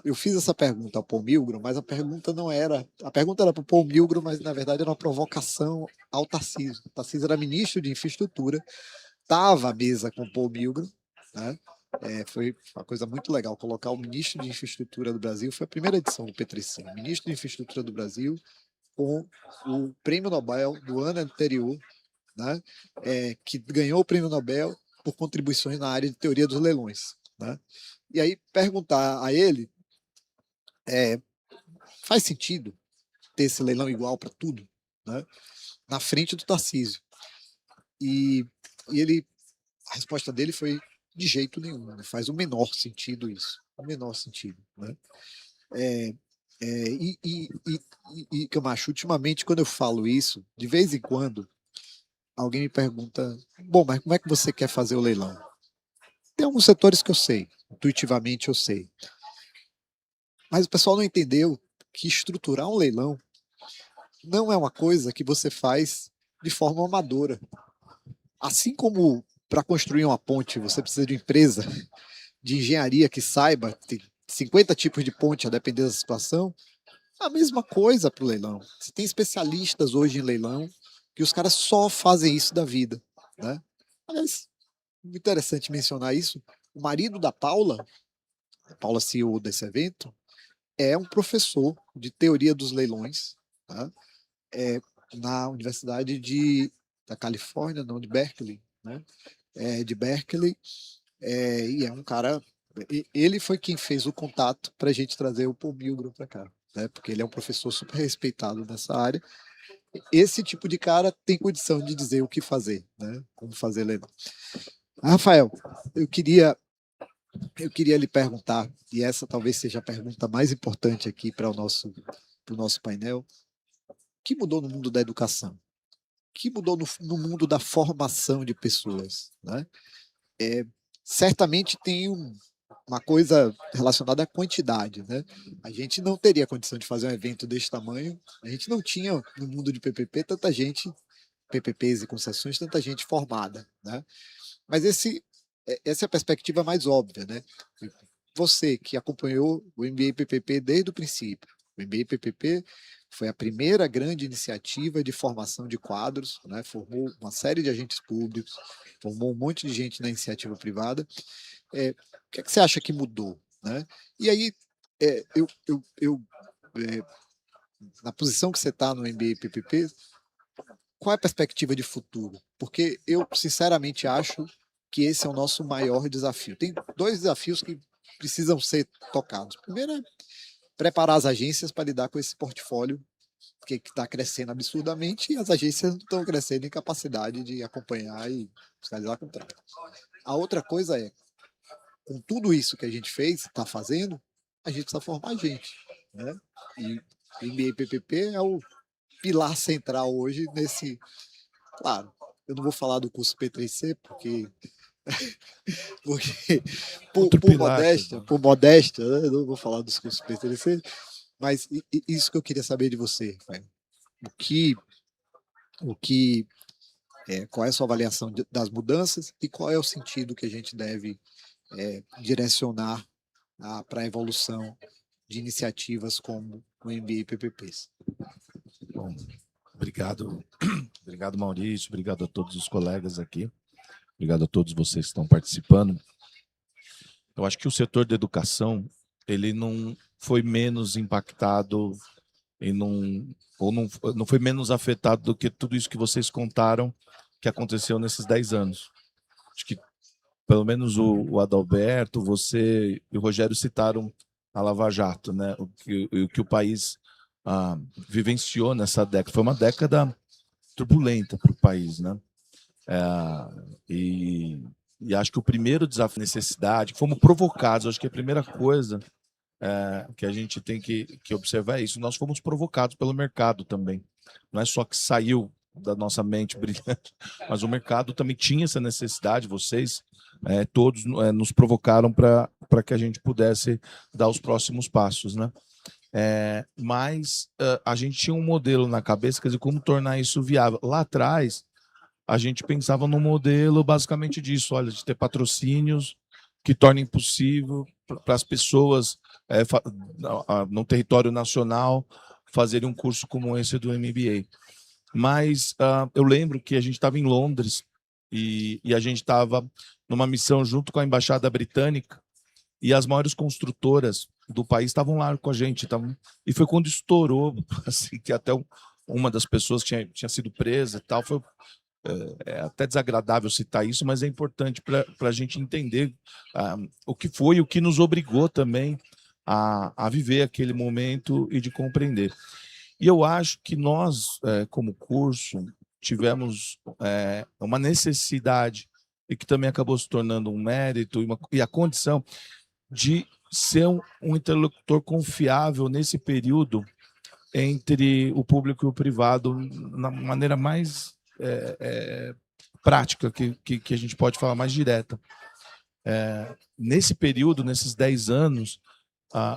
eu fiz essa pergunta ao Paul Milgrom, mas a pergunta não era. A pergunta era para o Paul Milgrom, mas na verdade era uma provocação ao Tarcísio. O Tarcísio era ministro de Infraestrutura, estava à mesa com o Paul Milgrom, né? Foi uma coisa muito legal colocar o ministro de Infraestrutura do Brasil. Foi a primeira edição do P3C, ministro de Infraestrutura do Brasil, com o prêmio Nobel do ano anterior, né? Que ganhou o prêmio Nobel por contribuições na área de teoria dos leilões, né? E aí perguntar a ele, faz sentido ter esse leilão igual para tudo, né? Na frente do Tarcísio. E a resposta dele foi de jeito nenhum, não faz o menor sentido isso, o menor sentido, né? Camacho, ultimamente quando eu falo isso, de vez em quando alguém me pergunta, bom, mas como é que você quer fazer o leilão? Tem alguns setores que eu sei, intuitivamente eu sei, mas o pessoal não entendeu que estruturar um leilão não é uma coisa que você faz de forma amadora. Assim como para construir uma ponte você precisa de uma empresa de engenharia que saiba, tem 50 tipos de ponte a depender da situação, a mesma coisa para o leilão. Você tem especialistas hoje em leilão que os caras só fazem isso da vida, né? Aliás, muito interessante mencionar isso. O marido da Paula, a Paula CEO desse evento, é um professor de teoria dos leilões, tá? Na Universidade da Califórnia, não, de Berkeley, né? De Berkeley, e é um cara. Ele foi quem fez o contato para a gente trazer o Paul Milgrom para cá, né? Porque ele é um professor super respeitado nessa área. Esse tipo de cara tem condição de dizer o que fazer, né? Como fazer leilão. Rafael, eu queria lhe perguntar, e essa talvez seja a pergunta mais importante aqui para o nosso painel: o que mudou no mundo da educação? O que mudou no mundo da formação de pessoas, né? Certamente tem uma coisa relacionada à quantidade, né? A gente não teria condição de fazer um evento desse tamanho, a gente não tinha no mundo de PPP tanta gente, PPPs e concessões, tanta gente formada, né? Mas essa é a perspectiva mais óbvia, né? Você que acompanhou o MBA PPP desde o princípio, o MBA PPP foi a primeira grande iniciativa de formação de quadros, né? Formou uma série de agentes públicos, formou um monte de gente na iniciativa privada. O que é que você acha que mudou, né? E aí, na posição que você está no MBA PPP, qual é a perspectiva de futuro? Porque eu, sinceramente, acho que esse é o nosso maior desafio. Tem dois desafios que precisam ser tocados. Primeiro é preparar as agências para lidar com esse portfólio que está crescendo absurdamente, e as agências não estão crescendo em capacidade de acompanhar e fiscalizar contrato. A outra coisa é, com tudo isso que a gente fez, está fazendo, a gente precisa formar gente, né? E o MBA PPP é o pilar central hoje nesse... Claro, eu não vou falar do curso P3C, porque por modéstia, né? Eu não vou falar dos cursos P3C, mas isso que eu queria saber de você, Rafael. Qual é a sua avaliação das mudanças e qual é o sentido que a gente deve direcionar para a evolução de iniciativas como o MBA PPPs? Bom, obrigado, obrigado Maurício, obrigado a todos os colegas aqui, obrigado a todos vocês que estão participando. Eu acho que o setor da educação, ele não foi menos impactado e não foi menos afetado do que tudo isso que vocês contaram que aconteceu nesses 10 anos. Acho que pelo menos o Adalberto, você e o Rogério citaram a Lava Jato, né? O que o país vivenciou nessa década. Foi uma década turbulenta para o país, né? E acho que o primeiro desafio, necessidade, fomos provocados. Acho que a primeira coisa que a gente tem que observar é isso. Nós fomos provocados pelo mercado também. Não é só que saiu da nossa mente brilhante, mas o mercado também tinha essa necessidade. Vocês todos nos provocaram para que a gente pudesse dar os próximos passos, né? Mas a gente tinha um modelo na cabeça, quer dizer, como tornar isso viável. Lá atrás, a gente pensava num modelo basicamente disso, olha, de ter patrocínios que tornem possível para as pessoas no território nacional fazerem um curso como esse do MBA. Mas eu lembro que a gente estava em Londres e a gente estava numa missão junto com a Embaixada Britânica e as maiores construtoras do país estavam lá com a gente. E foi quando estourou, assim, que até uma das pessoas tinha sido presa e tal. Foi até desagradável citar isso, mas é importante para a gente entender o que foi e o que nos obrigou também a viver aquele momento e de compreender. E eu acho que nós, como curso, tivemos uma necessidade, e que também acabou se tornando um mérito e a condição de ser um interlocutor confiável nesse período entre o público e o privado, na maneira mais prática, que a gente pode falar, mais direta. Nesse período, nesses 10 anos,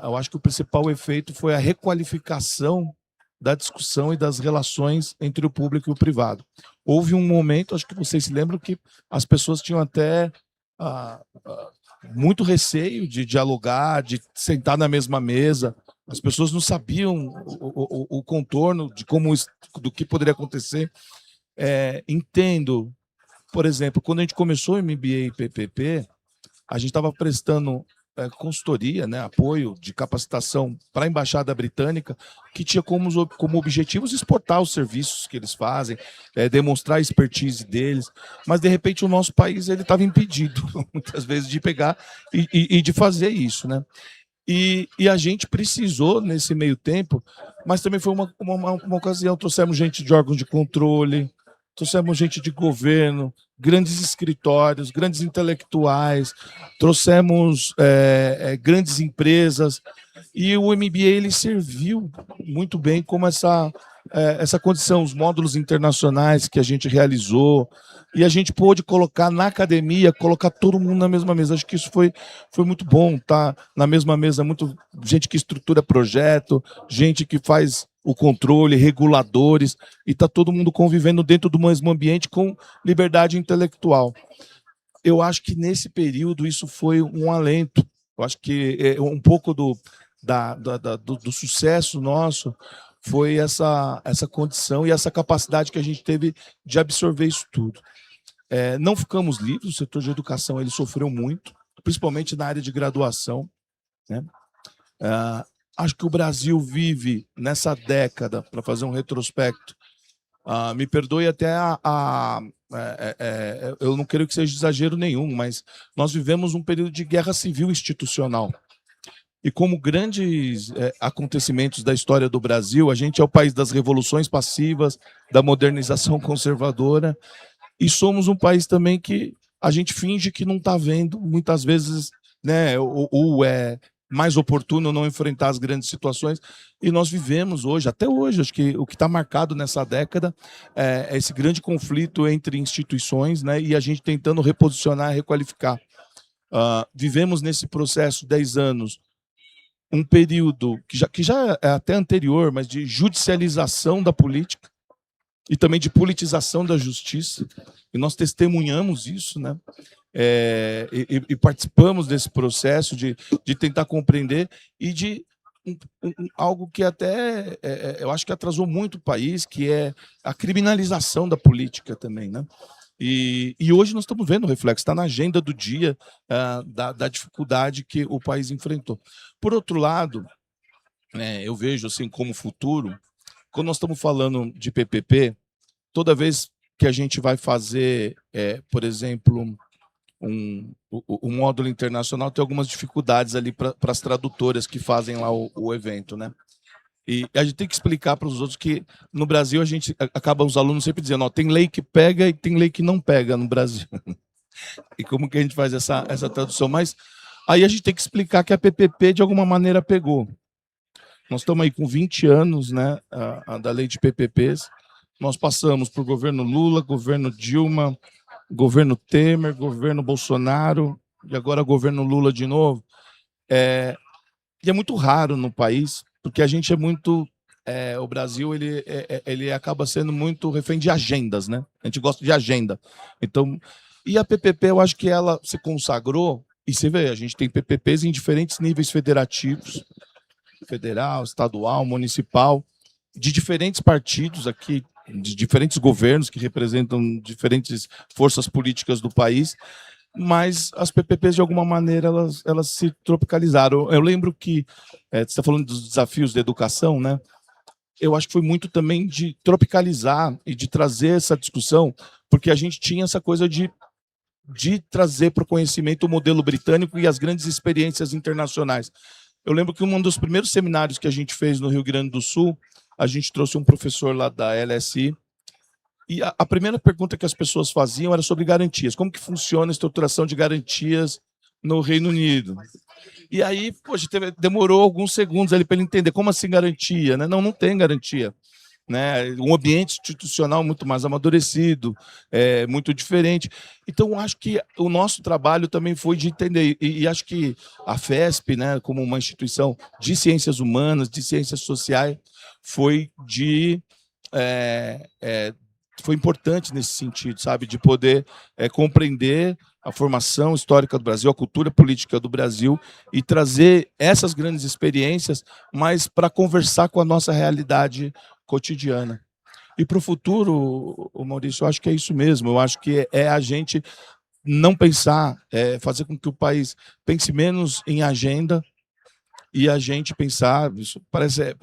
eu acho que o principal efeito foi a requalificação da discussão e das relações entre o público e o privado. Houve um momento, acho que vocês se lembram, que as pessoas tinham até muito receio de dialogar, de sentar na mesma mesa. As pessoas não sabiam o contorno do que poderia acontecer. Entendo, por exemplo, quando a gente começou o MBA e PPP, a gente estava prestando consultoria, né, apoio de capacitação para a Embaixada Britânica, que tinha como objetivos exportar os serviços que eles fazem, demonstrar a expertise deles, mas de repente o nosso país ele estava impedido, muitas vezes, de pegar e de fazer isso, né? E a gente precisou, nesse meio tempo, mas também foi uma ocasião, trouxemos gente de órgãos de controle, trouxemos gente de governo, grandes escritórios, grandes intelectuais, trouxemos grandes empresas, e o MBA ele serviu muito bem como essa condição, os módulos internacionais que a gente realizou, e a gente pôde colocar na academia, colocar todo mundo na mesma mesa. Acho que isso foi muito bom, tá na mesma mesa, gente que estrutura projeto, gente que faz o controle, reguladores, e está todo mundo convivendo dentro do mesmo ambiente com liberdade intelectual. Eu acho que nesse período isso foi um alento. Eu acho que um pouco do sucesso nosso foi essa condição e essa capacidade que a gente teve de absorver isso tudo. Não ficamos livres, o setor de educação ele sofreu muito, principalmente na área de graduação, né? Acho que o Brasil vive nessa década, para fazer um retrospecto, me perdoe até eu não quero que seja exagero nenhum, mas nós vivemos um período de guerra civil institucional. E como grandes acontecimentos da história do Brasil, a gente é o país das revoluções passivas, da modernização conservadora, e somos um país também que a gente finge que não está vendo, muitas vezes, né, ou é mais oportuno não enfrentar as grandes situações, e nós vivemos hoje, até hoje, acho que o que está marcado nessa década é esse grande conflito entre instituições, né, e a gente tentando reposicionar e requalificar. Vivemos nesse processo 10 anos, um período que já é até anterior, mas de judicialização da política e também de politização da justiça, e nós testemunhamos isso, né? E participamos desse processo de tentar compreender e de algo que até eu acho que atrasou muito o país, que é a criminalização da política também, né? E hoje nós estamos vendo o reflexo, está na agenda do dia da dificuldade que o país enfrentou. Por outro lado, eu vejo assim como futuro, quando nós estamos falando de PPP, toda vez que a gente vai fazer, por exemplo, um módulo internacional, tem algumas dificuldades ali para as tradutoras que fazem lá o evento, né? E a gente tem que explicar para os outros que no Brasil a gente acaba os alunos sempre dizendo, tem lei que pega e tem lei que não pega no Brasil. E como que a gente faz essa tradução? Mas aí a gente tem que explicar que a PPP de alguma maneira pegou. Nós estamos aí com 20 anos, né, da lei de PPPs. Nós passamos por governo Lula, governo Dilma, governo Temer, governo Bolsonaro e agora governo Lula de novo. E é muito raro no país, porque a gente é muito... o Brasil ele acaba sendo muito refém de agendas, né? A gente gosta de agenda. Então, e a PPP, eu acho que ela se consagrou, e você vê, a gente tem PPPs em diferentes níveis federativos, federal, estadual, municipal, de diferentes partidos aqui, de diferentes governos que representam diferentes forças políticas do país, mas as PPPs, de alguma maneira, elas se tropicalizaram. Eu lembro que, você está falando dos desafios da educação, né? Eu acho que foi muito também de tropicalizar e de trazer essa discussão, porque a gente tinha essa coisa de trazer para o conhecimento o modelo britânico e as grandes experiências internacionais. Eu lembro que um dos primeiros seminários que a gente fez no Rio Grande do Sul, a gente trouxe um professor lá da LSI, e a primeira pergunta que as pessoas faziam era sobre garantias. Como que funciona a estruturação de garantias no Reino Unido? E aí, poxa, demorou alguns segundos ali para ele entender como assim garantia, né? Não tem garantia, né? Um ambiente institucional muito mais amadurecido, muito diferente. Então, eu acho que o nosso trabalho também foi de entender, e acho que a FESP, né, como uma instituição de ciências humanas, de ciências sociais, foi importante nesse sentido, sabe, de poder compreender a formação histórica do Brasil, a cultura política do Brasil e trazer essas grandes experiências, mas para conversar com a nossa realidade cotidiana. E para o futuro, Maurício, eu acho que é isso mesmo, eu acho que é a gente não pensar, fazer com que o país pense menos em agenda e a gente pensar, isso parece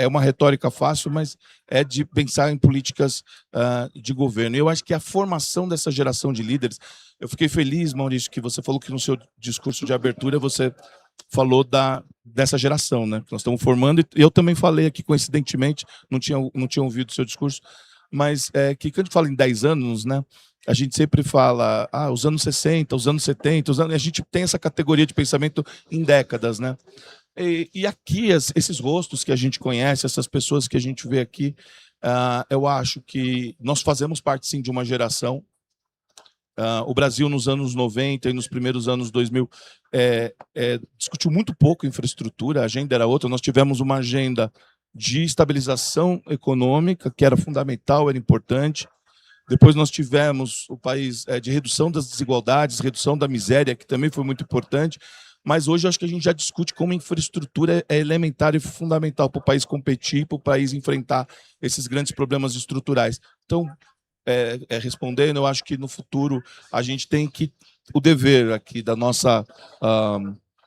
uma retórica fácil, mas é de pensar em políticas de governo. Eu acho que a formação dessa geração de líderes, eu fiquei feliz, Maurício, que você falou que no seu discurso de abertura você falou dessa geração, né? Que nós estamos formando, e eu também falei aqui, coincidentemente, não tinha ouvido o seu discurso, mas que quando a gente fala em 10 anos, né? A gente sempre fala, os anos 60, os anos 70, a gente tem essa categoria de pensamento em décadas, né? E aqui, esses rostos que a gente conhece, essas pessoas que a gente vê aqui, eu acho que nós fazemos parte, sim, de uma geração. O Brasil, nos anos 90 e nos primeiros anos 2000, discutiu muito pouco infraestrutura, a agenda era outra. Nós tivemos uma agenda de estabilização econômica, que era fundamental, era importante. Depois nós tivemos o país de redução das desigualdades, redução da miséria, que também foi muito importante. Mas hoje eu acho que a gente já discute como a infraestrutura é elementar e fundamental para o país competir, para o país enfrentar esses grandes problemas estruturais. Então, respondendo, eu acho que no futuro a gente tem que o dever aqui da nossa...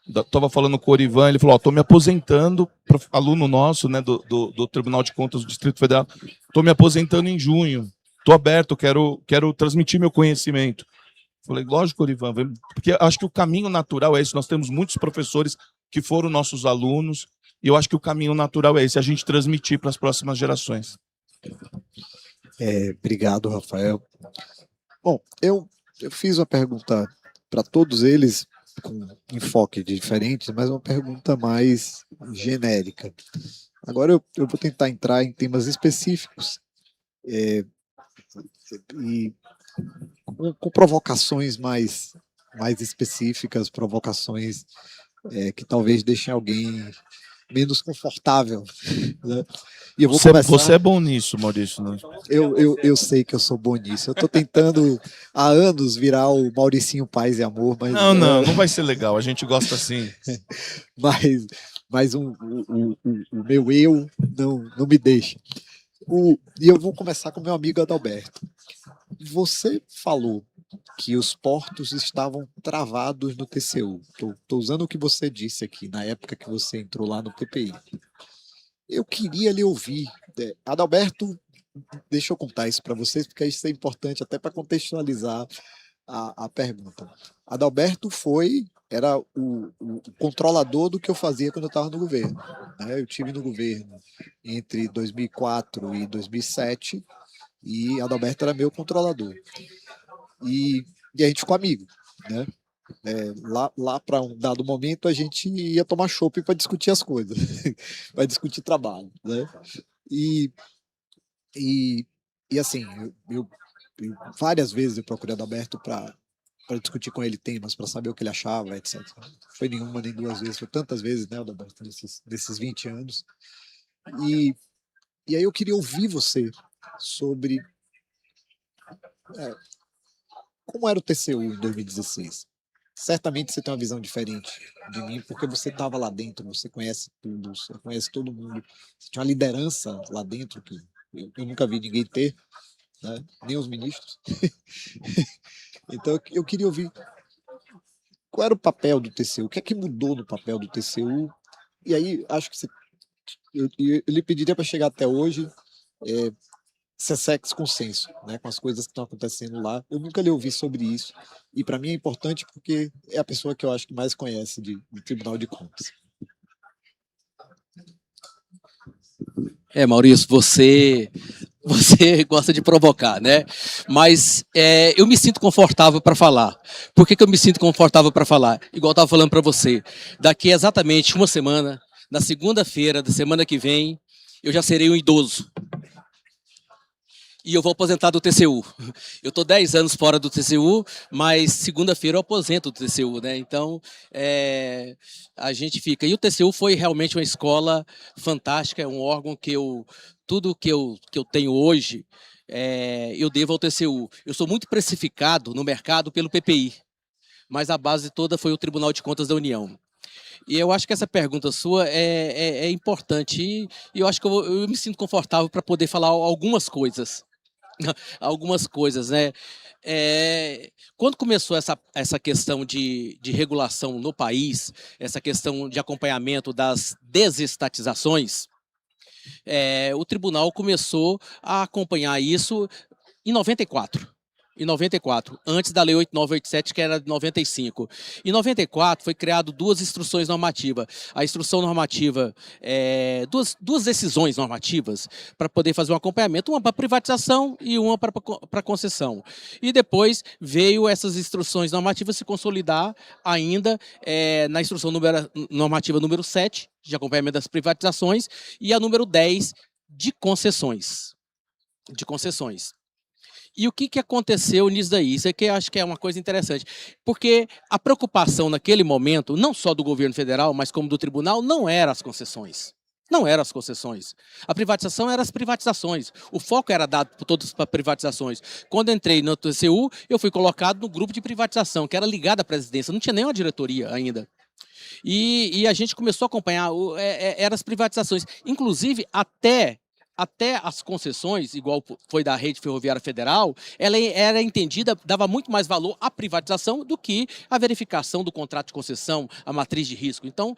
Estava falando com o Orivan, ele falou, estou me aposentando, aluno nosso, né, do Tribunal de Contas do Distrito Federal, estou me aposentando em junho, estou aberto, quero transmitir meu conhecimento. Falei, lógico, Orivan, porque acho que o caminho natural é esse. Nós temos muitos professores que foram nossos alunos, e eu acho que o caminho natural é esse, a gente transmitir para as próximas gerações. Obrigado, Rafael. Bom, eu Eu fiz uma pergunta para todos eles, com enfoque diferente, mas uma pergunta mais genérica. Agora eu vou tentar entrar em temas específicos e com provocações mais específicas, provocações que talvez deixem alguém menos confortável, né? E eu vou começar. Você é bom nisso, Maurício, né? Eu sei que eu sou bom nisso. Eu estou tentando há anos virar o Mauricinho Paz e Amor, mas Não vai ser legal. A gente gosta assim. mas o meu eu não me deixa. E eu vou começar com meu amigo Adalberto. Você falou que os portos estavam travados no TCU. Estou usando o que você disse aqui na época que você entrou lá no PPI. Eu queria lhe ouvir. Adalberto, deixa eu contar isso para vocês, porque isso é importante até para contextualizar a pergunta. Adalberto era o controlador do que eu fazia quando eu estava no governo, né? Eu tive no governo entre 2004 e 2007 e Adalberto era meu controlador. E a gente ficou amigo, né? Lá para um dado momento a gente ia tomar chopp para discutir as coisas, para discutir trabalho, né? E assim, eu várias vezes eu procurei Adalberto para discutir com ele temas, para saber o que ele achava, etc. Não foi nenhuma nem duas vezes, foi tantas vezes, né, Adalberto, nesses 20 anos. E aí eu queria ouvir você sobre como era o TCU em 2016. Certamente você tem uma visão diferente de mim, porque você estava lá dentro, você conhece tudo, você conhece todo mundo, você tinha uma liderança lá dentro que eu nunca vi ninguém ter, né? Nem os ministros. Então eu queria ouvir qual era o papel do TCU, o que é que mudou no papel do TCU, e aí acho que eu lhe pediria para chegar até hoje, Sessex consenso, né, com as coisas que estão acontecendo lá. Eu nunca lhe ouvi sobre isso, e para mim é importante porque é a pessoa que eu acho que mais conhece do Tribunal de Contas. Maurício, você gosta de provocar, né? Mas eu me sinto confortável para falar. Por que eu me sinto confortável para falar? Igual eu estava falando para você, daqui a exatamente uma semana, na segunda-feira da semana que vem, eu já serei um idoso. E eu vou aposentar do TCU. Eu estou 10 anos fora do TCU, mas segunda-feira eu aposento do TCU, né? Então, a gente fica. E o TCU foi realmente uma escola fantástica, é um órgão que tudo que eu tenho hoje, eu devo ao TCU. Eu sou muito precificado no mercado pelo PPI, mas a base toda foi o Tribunal de Contas da União. E eu acho que essa pergunta sua é importante e eu acho que eu me sinto confortável para poder falar algumas coisas. Algumas coisas, né? Quando começou essa questão de regulação no país, essa questão de acompanhamento das desestatizações, o tribunal começou a acompanhar isso em 94. Em 94, antes da Lei 8987, que era de 95. Em 94, foi criado duas instruções normativas. A instrução normativa, duas decisões normativas para poder fazer um acompanhamento, uma para privatização e uma para concessão. E depois veio essas instruções normativas se consolidar ainda na instrução normativa número 7, de acompanhamento das privatizações, e a número 10, de concessões. E o que aconteceu nisso daí? Isso aqui eu acho que é uma coisa interessante. Porque a preocupação naquele momento, não só do governo federal, mas como do tribunal, não eram as concessões. Não eram as concessões. A privatização eram as privatizações. O foco era dado por todas as privatizações. Quando entrei no TCU, eu fui colocado no grupo de privatização, que era ligado à presidência. Não tinha nenhuma diretoria ainda. E a gente começou a acompanhar eram as privatizações. Inclusive, até as concessões, igual foi da Rede Ferroviária Federal, ela era entendida, dava muito mais valor à privatização do que à verificação do contrato de concessão, a matriz de risco. Então,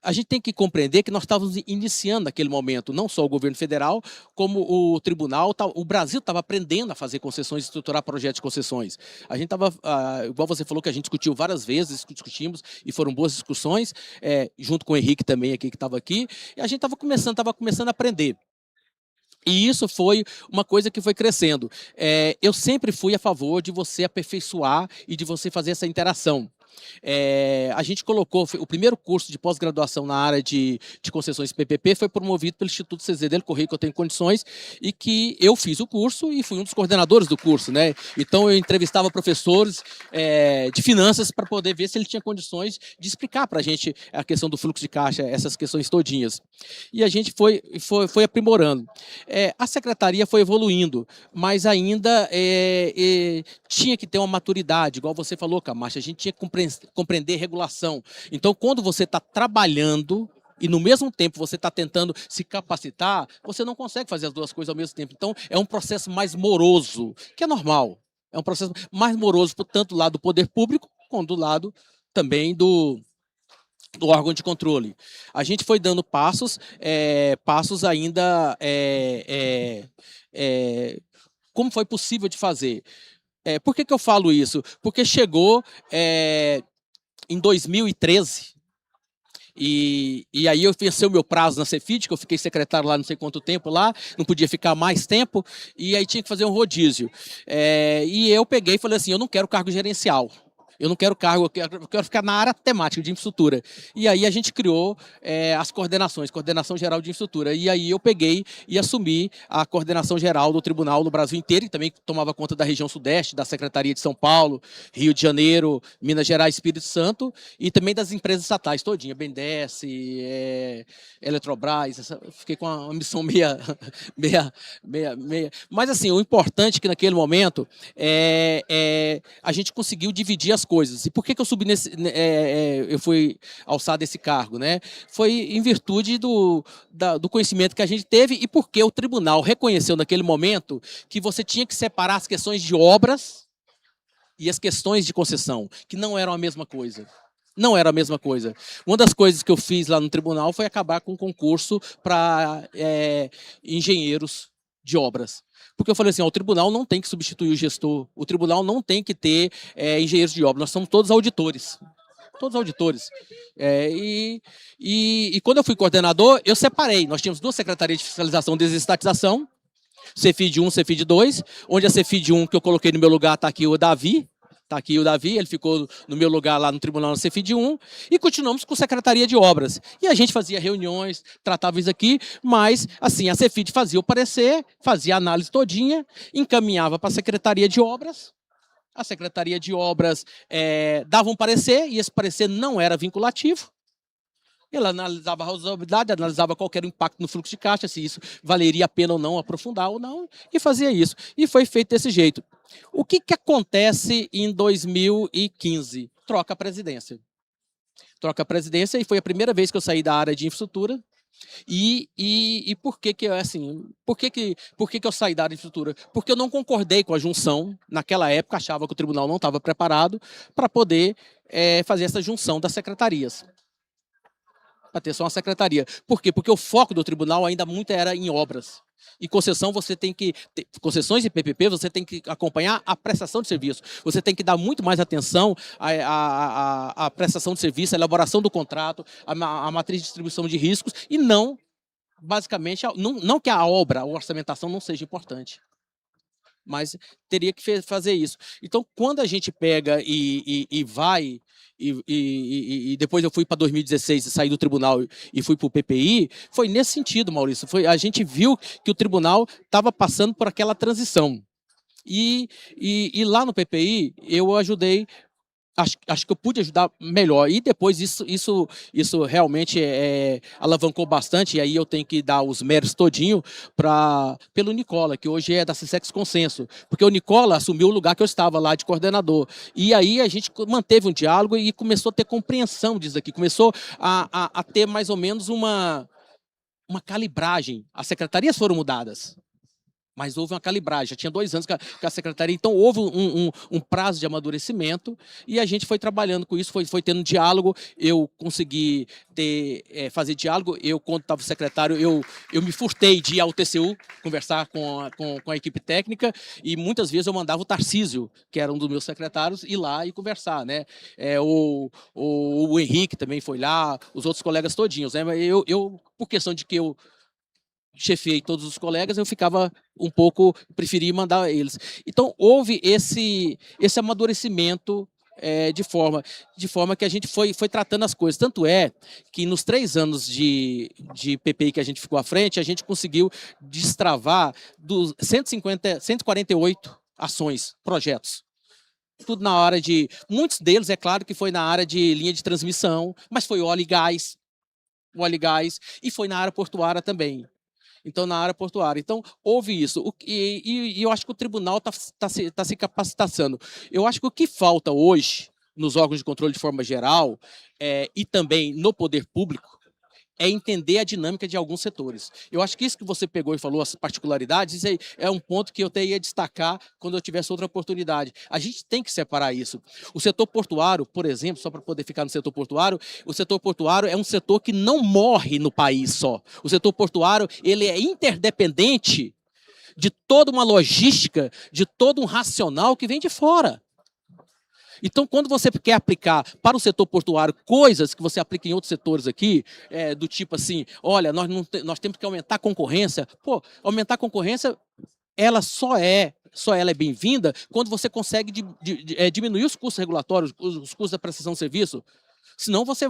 a gente tem que compreender que nós estávamos iniciando naquele momento, não só o governo federal, como o tribunal, o Brasil estava aprendendo a fazer concessões, estruturar projetos de concessões. A gente estava, igual você falou, que a gente discutiu várias vezes, discutimos, e foram boas discussões, junto com o Henrique também, aqui, que estava aqui, e a gente estava começando a aprender. E isso foi uma coisa que foi crescendo. Eu sempre fui a favor de você aperfeiçoar e de você fazer essa interação. A gente colocou, o primeiro curso de pós-graduação na área de concessões PPP foi promovido pelo Instituto CZ del Correio, que eu tenho condições, e que eu fiz o curso e fui um dos coordenadores do curso, né? Então eu entrevistava professores de finanças para poder ver se ele tinha condições de explicar para a gente a questão do fluxo de caixa, essas questões todinhas. E a gente foi aprimorando. A secretaria foi evoluindo, mas ainda tinha que ter uma maturidade, igual você falou, Camacho, a gente tinha que compreender regulação. Então, quando você está trabalhando e, no mesmo tempo, você está tentando se capacitar, você não consegue fazer as duas coisas ao mesmo tempo. Então, é um processo mais moroso, que é normal. É um processo mais moroso, tanto do lado do poder público, quanto do lado também do órgão de controle. A gente foi dando passos ainda como foi possível de fazer. Por que eu falo isso? Porque chegou em 2013, e aí eu venceu o meu prazo na Cefid, que eu fiquei secretário lá não sei quanto tempo lá, não podia ficar mais tempo, e aí tinha que fazer um rodízio. E eu peguei e falei assim, eu não quero cargo gerencial. Eu não quero cargo, eu quero ficar na área temática de infraestrutura. E aí a gente criou as coordenações, Coordenação Geral de Infraestrutura. E aí eu peguei e assumi a coordenação geral do tribunal no Brasil inteiro, que também tomava conta da região sudeste, da Secretaria de São Paulo, Rio de Janeiro, Minas Gerais, Espírito Santo, e também das empresas estatais todinha, BNDES, Eletrobras. Fiquei com uma missão meia. Mas assim, o importante é que naquele momento a gente conseguiu dividir as coisas. E por que eu subi eu fui alçado desse cargo, né? Foi em virtude do conhecimento que a gente teve e porque o tribunal reconheceu naquele momento que você tinha que separar as questões de obras e as questões de concessão, que não eram a mesma coisa. Não era a mesma coisa. Uma das coisas que eu fiz lá no tribunal foi acabar com um concurso para engenheiros de obras. Porque eu falei assim, o tribunal não tem que substituir o gestor, o tribunal não tem que ter engenheiros de obra, nós somos todos auditores. Todos auditores. E quando eu fui coordenador, eu separei. Nós tínhamos duas secretarias de fiscalização e desestatização, Cefid 1, Cefid 2, onde a Cefid 1 que eu coloquei no meu lugar está aqui o Davi. Está aqui o Davi, ele ficou no meu lugar lá no tribunal na Cefid 1, e continuamos com Secretaria de Obras. E a gente fazia reuniões, tratava isso aqui, mas assim, a Cefid fazia o parecer, fazia a análise todinha, encaminhava para a Secretaria de Obras, a Secretaria de Obras dava um parecer, e esse parecer não era vinculativo. Ela analisava a razoabilidade, analisava qual era o impacto no fluxo de caixa, se isso valeria a pena ou não, aprofundar ou não, e fazia isso. E foi feito desse jeito. O que acontece em 2015? Troca a presidência. Troca a presidência, e foi a primeira vez que eu saí da área de infraestrutura. E por que eu saí da área de infraestrutura? Porque eu não concordei com a junção. Naquela época, achava que o tribunal não estava preparado para poder fazer essa junção das secretarias. Para ter só uma secretaria. Por quê? Porque o foco do tribunal ainda muito era em obras. E concessão, você tem que concessões e PPP, você tem que acompanhar a prestação de serviço. Você tem que dar muito mais atenção à prestação de serviço, à elaboração do contrato, à matriz de distribuição de riscos, e não, basicamente, não que a obra, a orçamentação não seja importante. Mas teria que fazer isso. Então, quando a gente pega e vai, e depois eu fui para 2016 e saí do tribunal e fui para o PPI, foi nesse sentido, Maurício. A gente viu que o tribunal estava passando por aquela transição. E lá no PPI, eu ajudei. Acho que eu pude ajudar melhor. E depois isso realmente alavancou bastante, e aí eu tenho que dar os méritos todinho pelo Nicola, que hoje é da Cisex Consenso, porque o Nicola assumiu o lugar que eu estava lá de coordenador. E aí a gente manteve um diálogo e começou a ter compreensão disso aqui, começou a ter mais ou menos uma calibragem. As secretarias foram mudadas, mas houve uma calibragem. Já tinha 2 anos com a secretaria, então houve um prazo de amadurecimento, e a gente foi trabalhando com isso, foi tendo diálogo. Eu consegui fazer diálogo. Eu, quando estava secretário, eu me furtei de ir ao TCU conversar com a equipe técnica, e muitas vezes eu mandava o Tarcísio, que era um dos meus secretários, ir lá e conversar, né? O Henrique também foi lá, os outros colegas todinhos, né? Mas eu por questão de que eu chefiei todos os colegas, eu ficava um pouco, preferi mandar eles. Então, houve esse amadurecimento de forma que a gente foi tratando as coisas. Tanto é que nos 3 anos de PPI que a gente ficou à frente, a gente conseguiu destravar dos 148 ações, projetos. Tudo na área de... Muitos deles, é claro que foi na área de linha de transmissão, mas foi óleo e gás, e foi na área portuária também. Então, na área portuária. Então, houve isso. E eu acho que o tribunal está se capacitando. Eu acho que o que falta hoje, nos órgãos de controle de forma geral, e também no poder público, é entender a dinâmica de alguns setores. Eu acho que isso que você pegou e falou, as particularidades, isso aí é um ponto que eu teria destacar quando eu tivesse outra oportunidade. A gente tem que separar isso. O setor portuário, por exemplo, só para poder ficar no setor portuário, o setor portuário é um setor que não morre no país só. O setor portuário, ele é interdependente de toda uma logística, de todo um racional que vem de fora. Então, quando você quer aplicar para o setor portuário coisas que você aplica em outros setores aqui, do tipo assim, olha, nós temos que aumentar a concorrência. Pô, aumentar a concorrência, ela só ela é bem-vinda quando você consegue diminuir os custos regulatórios, os custos da prestação de serviço. Senão você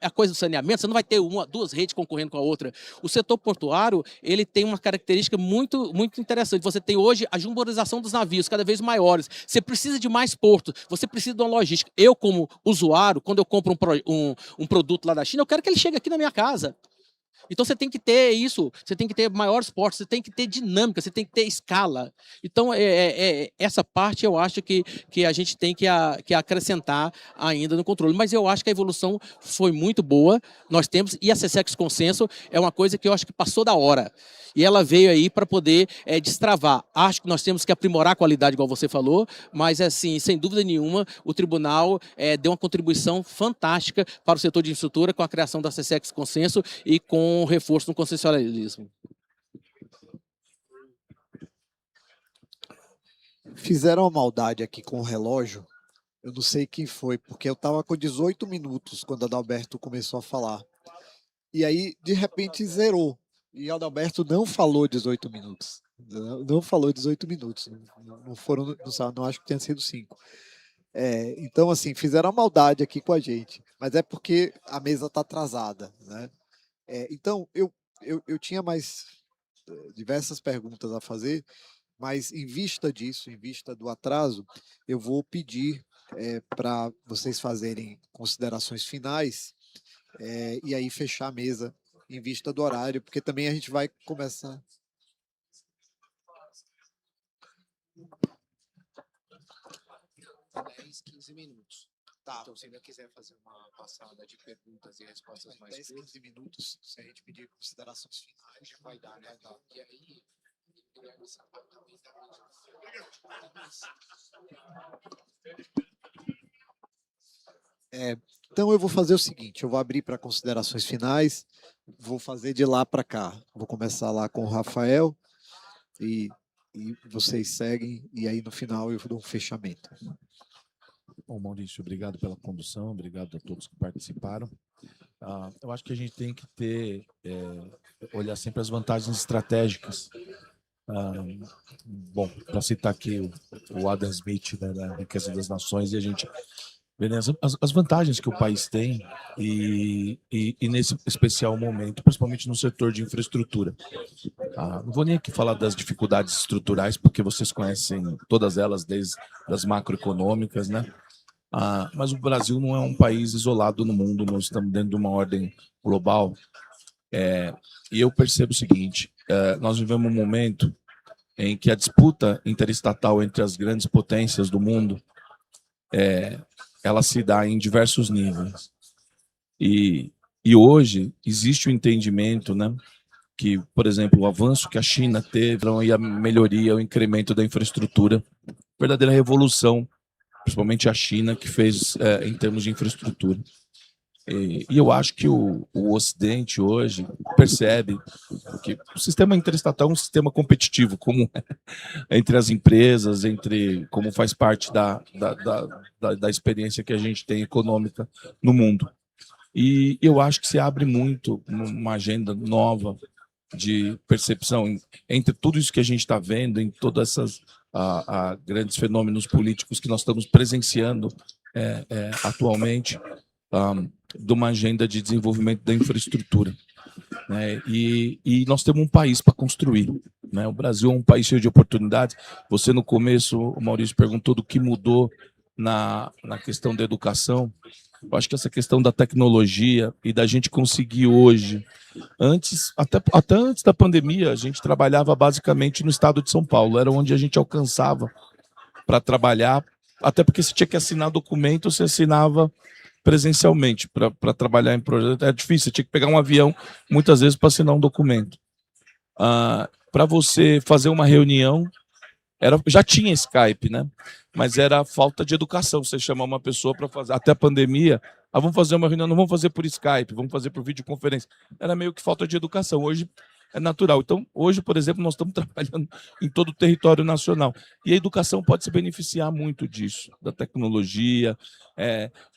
a coisa do saneamento, você não vai ter duas redes concorrendo com a outra. O setor portuário, ele tem uma característica muito, muito interessante. Você tem hoje a jumborização dos navios cada vez maiores. Você precisa de mais portos, você precisa de uma logística. Eu, como usuário, quando eu compro um produto lá da China, eu quero que ele chegue aqui na minha casa. Então você tem que ter isso, você tem que ter maiores portos, você tem que ter dinâmica, você tem que ter escala. Então, essa parte eu acho que a gente tem que acrescentar ainda no controle. Mas eu acho que a evolução foi muito boa, nós temos, e a CSEX Consenso é uma coisa que eu acho que passou da hora. E ela veio aí para poder destravar. Acho que nós temos que aprimorar a qualidade, igual você falou, mas, assim, sem dúvida nenhuma, o tribunal deu uma contribuição fantástica para o setor de infraestrutura com a criação da CSEX Consenso e com o reforço no concessionarismo. Fizeram uma maldade aqui com o relógio. Eu não sei quem foi, porque eu estava com 18 minutos quando o Adalberto começou a falar. E aí, de repente, zerou. E o Adalberto não falou 18 minutos. Não falou 18 minutos. Não foram, não acho que tenha sido 5. Então, assim, fizeram uma maldade aqui com a gente. Mas é porque a mesa está atrasada, né? Então, eu tinha mais diversas perguntas a fazer, mas em vista disso, em vista do atraso, eu vou pedir para vocês fazerem considerações finais e aí fechar a mesa em vista do horário, porque também a gente vai começar. Dez, 15 minutos. Tá. Então, se ainda quiser fazer uma passada de perguntas e respostas mais 10, 15 minutos, se a gente pedir considerações finais, já vai dar, né? vai dar. E aí, então eu vou fazer o seguinte, eu vou abrir para considerações finais, vou fazer de lá para cá. Vou começar lá com o Rafael e vocês seguem, e aí no final eu dou um fechamento. Bom, Maurício, obrigado pela condução, obrigado a todos que participaram. Eu acho que a gente tem que olhar sempre as vantagens estratégicas. Bom, para citar aqui o Adam Smith, né, da Riqueza das Nações, e a gente vê as vantagens que o país tem e nesse especial momento, principalmente no setor de infraestrutura. Não vou nem aqui falar das dificuldades estruturais, porque vocês conhecem todas elas, desde as macroeconômicas, né? Mas o Brasil não é um país isolado no mundo, nós estamos dentro de uma ordem global. E eu percebo o seguinte, nós vivemos um momento em que a disputa interestatal entre as grandes potências do mundo, ela se dá em diversos níveis. E hoje existe o entendimento, né, que, por exemplo, o avanço que a China teve e a melhoria, o incremento da infraestrutura, verdadeira revolução, principalmente a China, que fez em termos de infraestrutura. E eu acho que o Ocidente hoje percebe que o sistema interestatal é um sistema competitivo, como entre as empresas, como faz parte da experiência que a gente tem econômica no mundo. E eu acho que se abre muito uma agenda nova de percepção entre tudo isso que a gente está vendo, em todas essas grandes fenômenos políticos que nós estamos presenciando atualmente, de uma agenda de desenvolvimento da infraestrutura, né? E nós temos um país para construir, né? O Brasil é um país cheio de oportunidades. Você, no começo, o Maurício perguntou do que mudou na questão da educação. Eu acho que essa questão da tecnologia e da gente conseguir hoje, até antes da pandemia, a gente trabalhava basicamente no estado de São Paulo, era onde a gente alcançava para trabalhar, até porque você tinha que assinar documento, você assinava presencialmente para trabalhar em projeto. É difícil, você tinha que pegar um avião muitas vezes para assinar um documento. Para você fazer uma reunião, já tinha Skype, né? Mas era falta de educação. Você chamar uma pessoa para fazer, até a pandemia, vamos fazer uma reunião, não vamos fazer por Skype, vamos fazer por videoconferência. Era meio que falta de educação. Hoje é natural. Então, hoje, por exemplo, nós estamos trabalhando em todo o território nacional. E a educação pode se beneficiar muito disso, da tecnologia,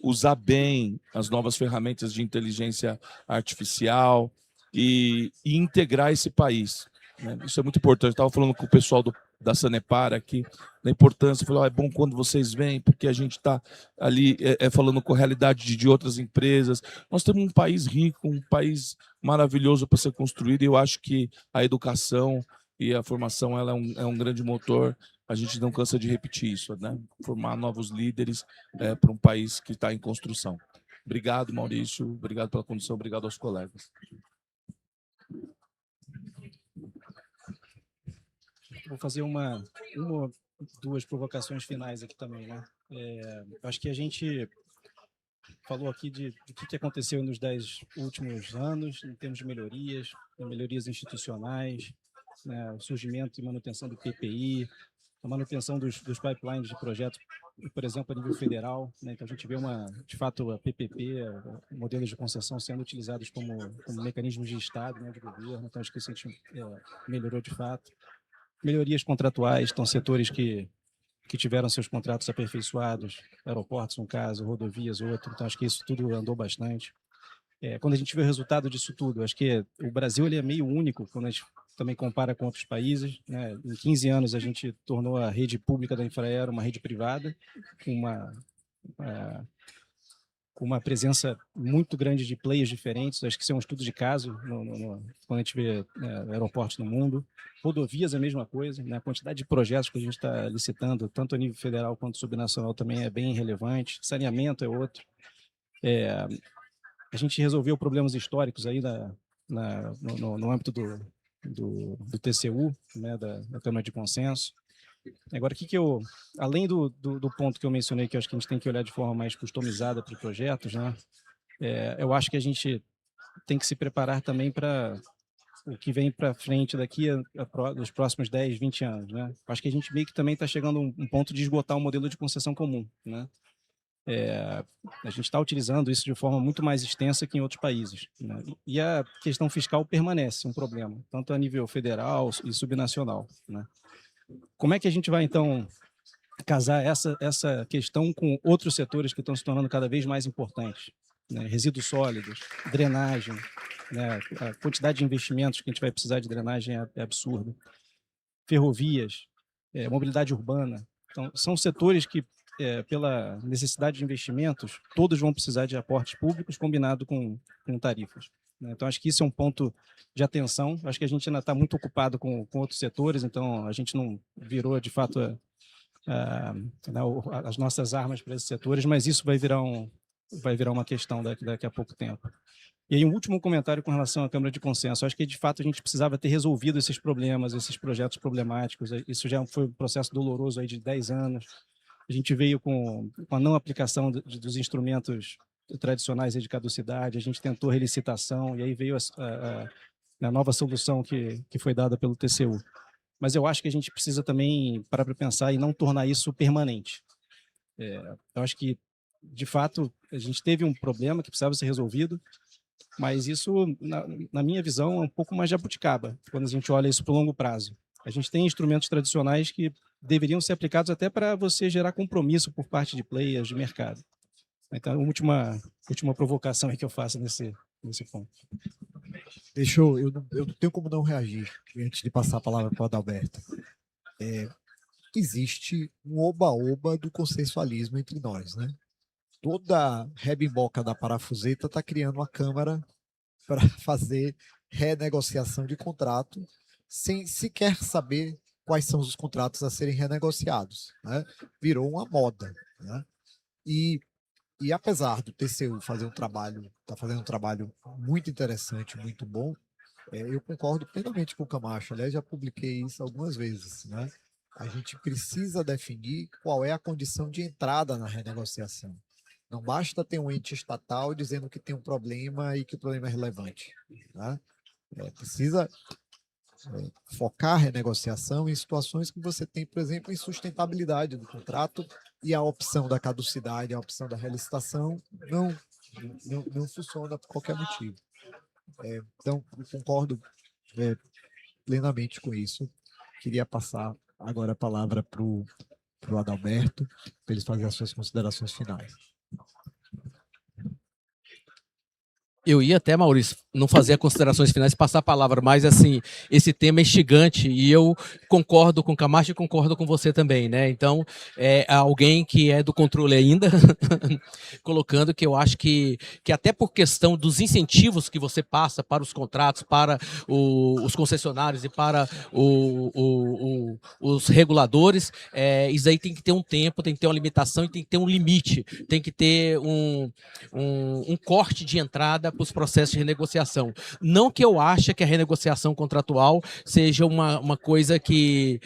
usar bem as novas ferramentas de inteligência artificial e integrar esse país, né? Isso é muito importante. Estava falando com o pessoal da Sanepar aqui, da importância. Falei, é bom quando vocês vêm, porque a gente está ali falando com a realidade de outras empresas. Nós temos um país rico, um país maravilhoso para ser construído, e eu acho que a educação e a formação ela é um grande motor. A gente não cansa de repetir isso, né? Formar novos líderes para um país que está em construção. Obrigado, Maurício. Obrigado pela condução. Obrigado aos colegas. Vou fazer duas provocações finais aqui também, né? Acho que a gente falou aqui do que aconteceu nos 10 últimos anos, em termos de melhorias institucionais, né? O surgimento e manutenção do PPI, a manutenção dos pipelines de projetos, por exemplo, a nível federal, né? Então a gente vê de fato, a PPP, modelos de concessão sendo utilizados como mecanismos de Estado, né, de governo. Então acho que isso a gente melhorou de fato. Melhorias contratuais, então setores que tiveram seus contratos aperfeiçoados, aeroportos, um caso, rodovias, outro. Então acho que isso tudo andou bastante. Quando a gente vê o resultado disso tudo, acho que o Brasil ele é meio único quando a gente também compara com outros países, né? Em 15 anos a gente tornou a rede pública da Infraero uma rede privada, com uma presença muito grande de players diferentes. Acho que isso é um estudo de caso quando a gente vê aeroportos no mundo. Rodovias é a mesma coisa, né? A quantidade de projetos que a gente está licitando, tanto a nível federal quanto subnacional, também é bem relevante. Saneamento é outro. A gente resolveu problemas históricos aí no âmbito do TCU, né? da Câmara de Consenso. Agora, além do ponto que eu mencionei, que eu acho que a gente tem que olhar de forma mais customizada para os projetos, né? Eu acho que a gente tem que se preparar também para o que vem para frente daqui nos próximos 10, 20 anos, né? Acho que a gente meio que também está chegando a um ponto de esgotar o modelo de concessão comum, né? A gente está utilizando isso de forma muito mais extensa que em outros países, né? E a questão fiscal permanece um problema, tanto a nível federal e subnacional, né? Como é que a gente vai, então, casar essa questão com outros setores que estão se tornando cada vez mais importantes, né? Resíduos sólidos, drenagem, né? A quantidade de investimentos que a gente vai precisar de drenagem é absurda. Ferrovias, mobilidade urbana. Então, são setores que, pela necessidade de investimentos, todos vão precisar de aportes públicos combinado com tarifas. Então, acho que isso é um ponto de atenção. Acho que a gente ainda está muito ocupado com outros setores, então a gente não virou, de fato, as nossas armas para esses setores, mas isso vai virar uma questão daqui a pouco tempo. E aí, um último comentário com relação à Câmara de Consenso. Acho que, de fato, a gente precisava ter resolvido esses problemas, esses projetos problemáticos. Isso já foi um processo doloroso aí de 10 anos. A gente veio com a não aplicação dos instrumentos tradicionais de caducidade, a gente tentou relicitação, e aí veio a nova solução que foi dada pelo TCU. Mas eu acho que a gente precisa também parar para pensar e não tornar isso permanente. Eu acho que, de fato, a gente teve um problema que precisava ser resolvido, mas isso, na minha visão, é um pouco mais jabuticaba, quando a gente olha isso para o longo prazo. A gente tem instrumentos tradicionais que deveriam ser aplicados até para você gerar compromisso por parte de players de mercado. Então, a última provocação que eu faço nesse ponto. eu não tenho como não reagir antes de passar a palavra para o Adalberto. Existe um oba-oba do consensualismo entre nós, né? Toda rebimboca da parafuseta está criando uma câmara para fazer renegociação de contrato sem sequer saber quais são os contratos a serem renegociados, né? Virou uma moda, né? E apesar do TCU tá fazendo um trabalho muito interessante, muito bom, eu concordo plenamente com o Camacho. Aliás, já publiquei isso algumas vezes, né? A gente precisa definir qual é a condição de entrada na renegociação. Não basta ter um ente estatal dizendo que tem um problema e que o problema é relevante, né? Precisa focar a renegociação em situações que você tem, por exemplo, insustentabilidade do contrato e a opção da caducidade, a opção da relicitação não funciona por qualquer motivo. Então, eu concordo plenamente com isso. Queria passar agora a palavra para o Adalberto, para ele fazer as suas considerações finais. Eu ia até, Maurício, não fazer considerações finais, passar a palavra, mas assim, esse tema é instigante e eu concordo com o Camacho e concordo com você também, né? Então, alguém que é do controle ainda, colocando que eu acho que até por questão dos incentivos que você passa para os contratos, para os concessionários e para os reguladores, isso aí tem que ter um tempo, tem que ter uma limitação e tem que ter um limite, tem que ter um corte de entrada para os processos de renegociação. Não que eu ache que a renegociação contratual seja uma coisa que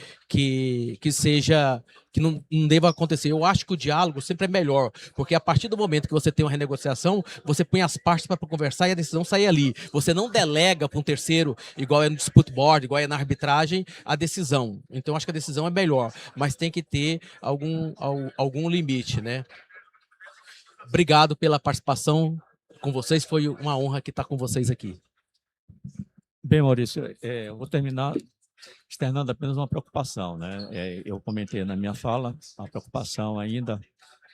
seja que não deva acontecer. Eu acho que o diálogo sempre é melhor, porque a partir do momento que você tem uma renegociação, você põe as partes para conversar e a decisão sai ali. Você não delega para um terceiro, igual é no dispute board, igual é na arbitragem, a decisão. Então, acho que a decisão é melhor, mas tem que ter algum limite, né? Obrigado pela participação com vocês, foi uma honra estar com vocês aqui. Bem, Maurício, eu vou terminar externando apenas uma preocupação, né? Eu comentei na minha fala a preocupação ainda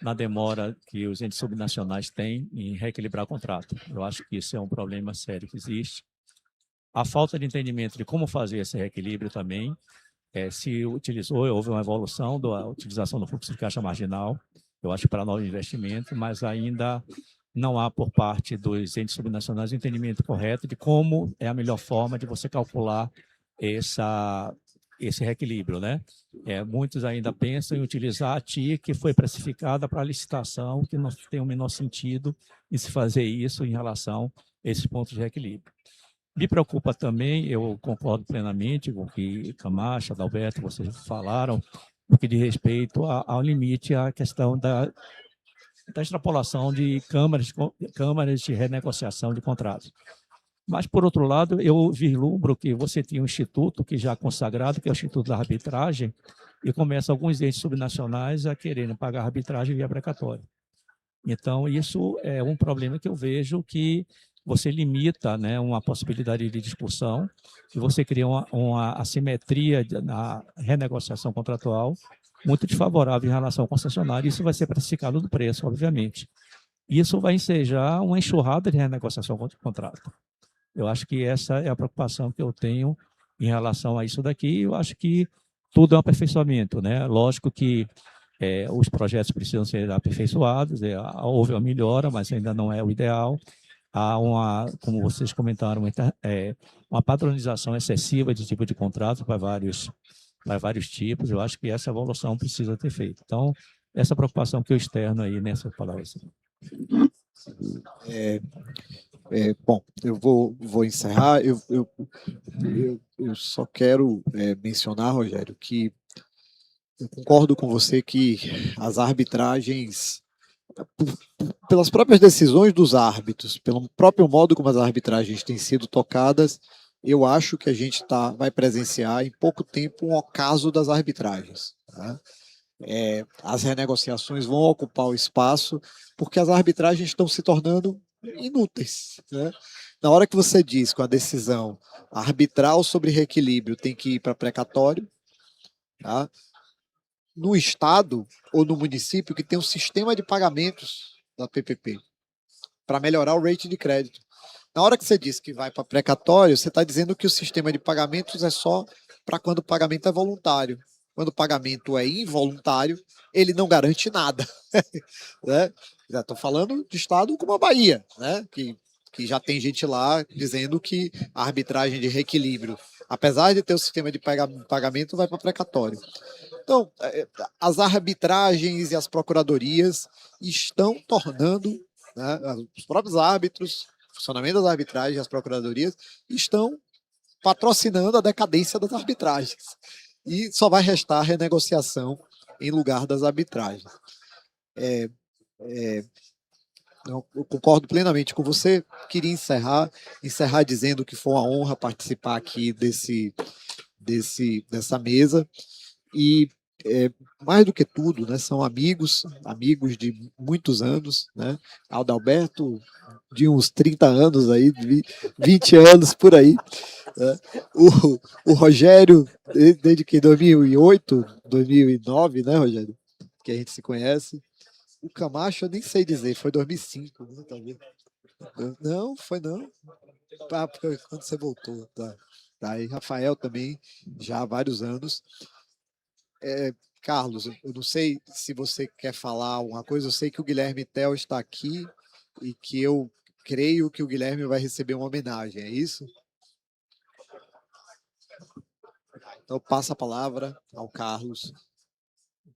na demora que os entes subnacionais têm em reequilibrar o contrato. Eu acho que isso é um problema sério que existe. A falta de entendimento de como fazer esse reequilíbrio também, houve uma evolução da utilização do fluxo de caixa marginal, eu acho, para novo investimento, mas ainda não há por parte dos entes subnacionais o entendimento correto de como é a melhor forma de você calcular esse reequilíbrio, né? Muitos ainda pensam em utilizar a TIR que foi precificada para licitação, que não tem o menor sentido em se fazer isso em relação a esses pontos de reequilíbrio. Me preocupa também, eu concordo plenamente com o que Camacho, Adalberto, vocês falaram, no que diz respeito ao limite, à questão da extrapolação de câmaras de renegociação de contratos. Mas, por outro lado, eu vislumbro que você tinha um instituto que já é consagrado, que é o Instituto da Arbitragem, e começa alguns entes subnacionais a quererem pagar arbitragem via precatório. Então, isso é um problema que eu vejo que você limita, né, uma possibilidade de discussão, e você cria uma assimetria na renegociação contratual muito desfavorável em relação ao concessionário, e isso vai ser precificado no preço, obviamente. Isso vai ensejar uma enxurrada de renegociação de contrato. Eu acho que essa é a preocupação que eu tenho em relação a isso daqui. Eu acho que tudo é um aperfeiçoamento, né? Lógico que os projetos precisam ser aperfeiçoados, houve uma melhora, mas ainda não é o ideal. Há como vocês comentaram, uma padronização excessiva de tipo de contrato para vários tipos. Eu acho que essa evolução precisa ter feito. Então, essa preocupação que eu externo aí nessas palavras. Bom, eu vou encerrar. Eu só quero mencionar, Rogério, que eu concordo com você que as arbitragens, pelas próprias decisões dos árbitros, pelo próprio modo como as arbitragens têm sido tocadas, eu acho que a gente vai presenciar em pouco tempo um ocaso das arbitragens, tá? As renegociações vão ocupar o espaço porque as arbitragens estão se tornando inúteis, né? Na hora que você diz com a decisão arbitral sobre reequilíbrio tem que ir para precatório, tá? No estado ou no município que tem um sistema de pagamentos da PPP para melhorar o rate de crédito. Na hora que você diz que vai para precatório, você está dizendo que o sistema de pagamentos é só para quando o pagamento é voluntário. Quando o pagamento é involuntário, ele não garante nada. Né? Estou falando de estado como a Bahia, né? Que já tem gente lá dizendo que a arbitragem de reequilíbrio, apesar de ter o sistema de pagamento, vai para precatório. Então, as arbitragens e as procuradorias estão tornando, né, os próprios árbitros, o funcionamento das arbitragens e as procuradorias estão patrocinando a decadência das arbitragens. E só vai restar renegociação em lugar das arbitragens. Eu concordo plenamente com você. Queria encerrar dizendo que foi uma honra participar aqui dessa mesa. E mais do que tudo, né, são amigos de muitos anos, né? Adalberto de uns 30 anos aí, 20 anos por aí. Né? O Rogério, desde que 2008, 2009, né, Rogério? Que a gente se conhece. O Camacho, eu nem sei dizer, foi 2005, né, talvez. Não, foi não. Quando você voltou, tá. E Rafael também, já há vários anos. Carlos, eu não sei se você quer falar alguma coisa, eu sei que o Guilherme Tel está aqui e que eu creio que o Guilherme vai receber uma homenagem, é isso? Então, passa a palavra ao Carlos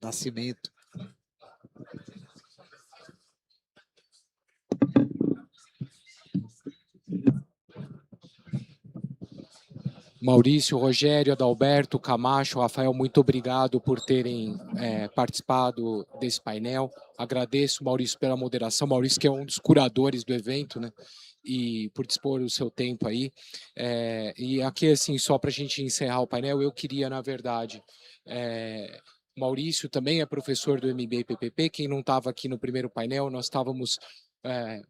Nascimento. Maurício, Rogério, Adalberto, Camacho, Rafael, muito obrigado por terem participado desse painel. Agradeço, Maurício, pela moderação. Maurício, que é um dos curadores do evento, né? E por dispor o seu tempo aí. E aqui, assim, só para a gente encerrar o painel, eu queria, na verdade... Maurício também é professor do MBA PPP. Quem não estava aqui no primeiro painel, nós estávamos...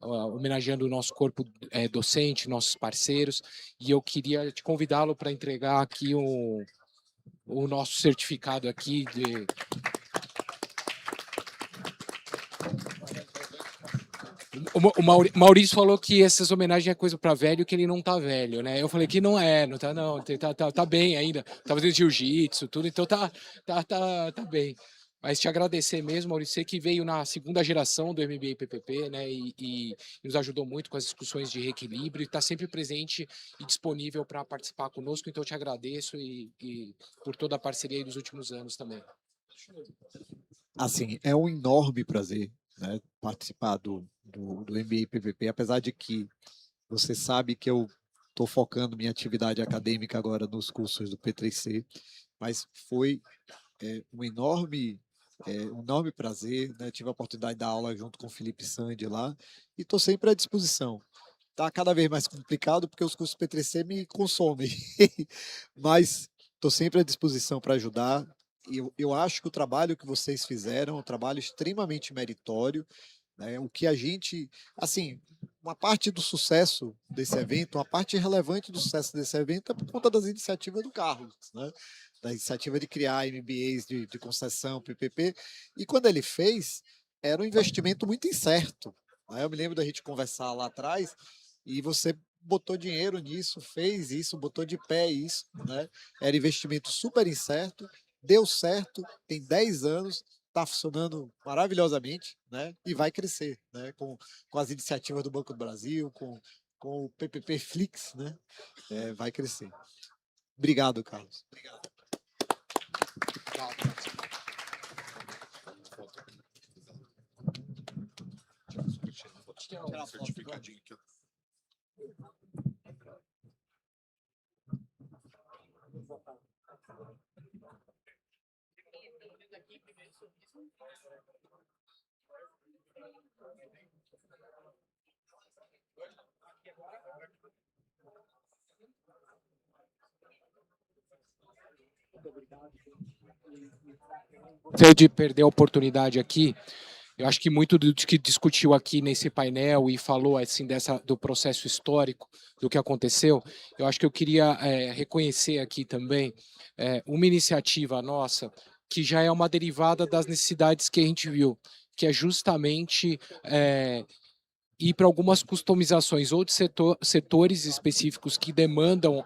homenageando o nosso corpo docente, nossos parceiros, e eu queria te convidá-lo para entregar aqui o nosso certificado aqui de... O Maurício falou que essas homenagens é coisa para velho, que ele não tá velho, né? Eu falei que não tá não, tá bem ainda, tá fazendo jiu-jitsu, tudo, então tá bem. Mas te agradecer mesmo, Maurício, você que veio na segunda geração do MBA PPP, né, e nos ajudou muito com as discussões de reequilíbrio, e está sempre presente e disponível para participar conosco, então eu te agradeço e por toda a parceria dos últimos anos também. Assim, é um enorme prazer, né, participar do MBA PPP, apesar de que você sabe que eu estou focando minha atividade acadêmica agora nos cursos do P3C, mas foi um enorme prazer, né? Tive a oportunidade de dar aula junto com o Felipe Sandi lá e estou sempre à disposição. Está cada vez mais complicado porque os cursos P3C me consomem, mas estou sempre à disposição para ajudar. Eu acho que o trabalho que vocês fizeram é um trabalho extremamente meritório, né? O que a gente, assim, uma parte do sucesso desse evento, uma parte relevante do sucesso desse evento é por conta das iniciativas do Carlos, né? Da iniciativa de criar MBAs de concessão, PPP, e quando ele fez, era um investimento muito incerto, né? Eu me lembro da gente conversar lá atrás, e você botou dinheiro nisso, fez isso, botou de pé isso, né? Era investimento super incerto, deu certo, tem 10 anos, está funcionando maravilhosamente, né? E vai crescer, né? Com as iniciativas do Banco do Brasil, com o PPP Flix, né? Vai crescer. Obrigado, Carlos. Obrigado. Tirar certificadinho aqui. De perder a oportunidade aqui, eu acho que muito do que discutiu aqui nesse painel e falou assim do processo histórico do que aconteceu, eu acho que eu queria reconhecer aqui também uma iniciativa nossa que já é uma derivada das necessidades que a gente viu, que é justamente e para algumas customizações ou de setores específicos que demandam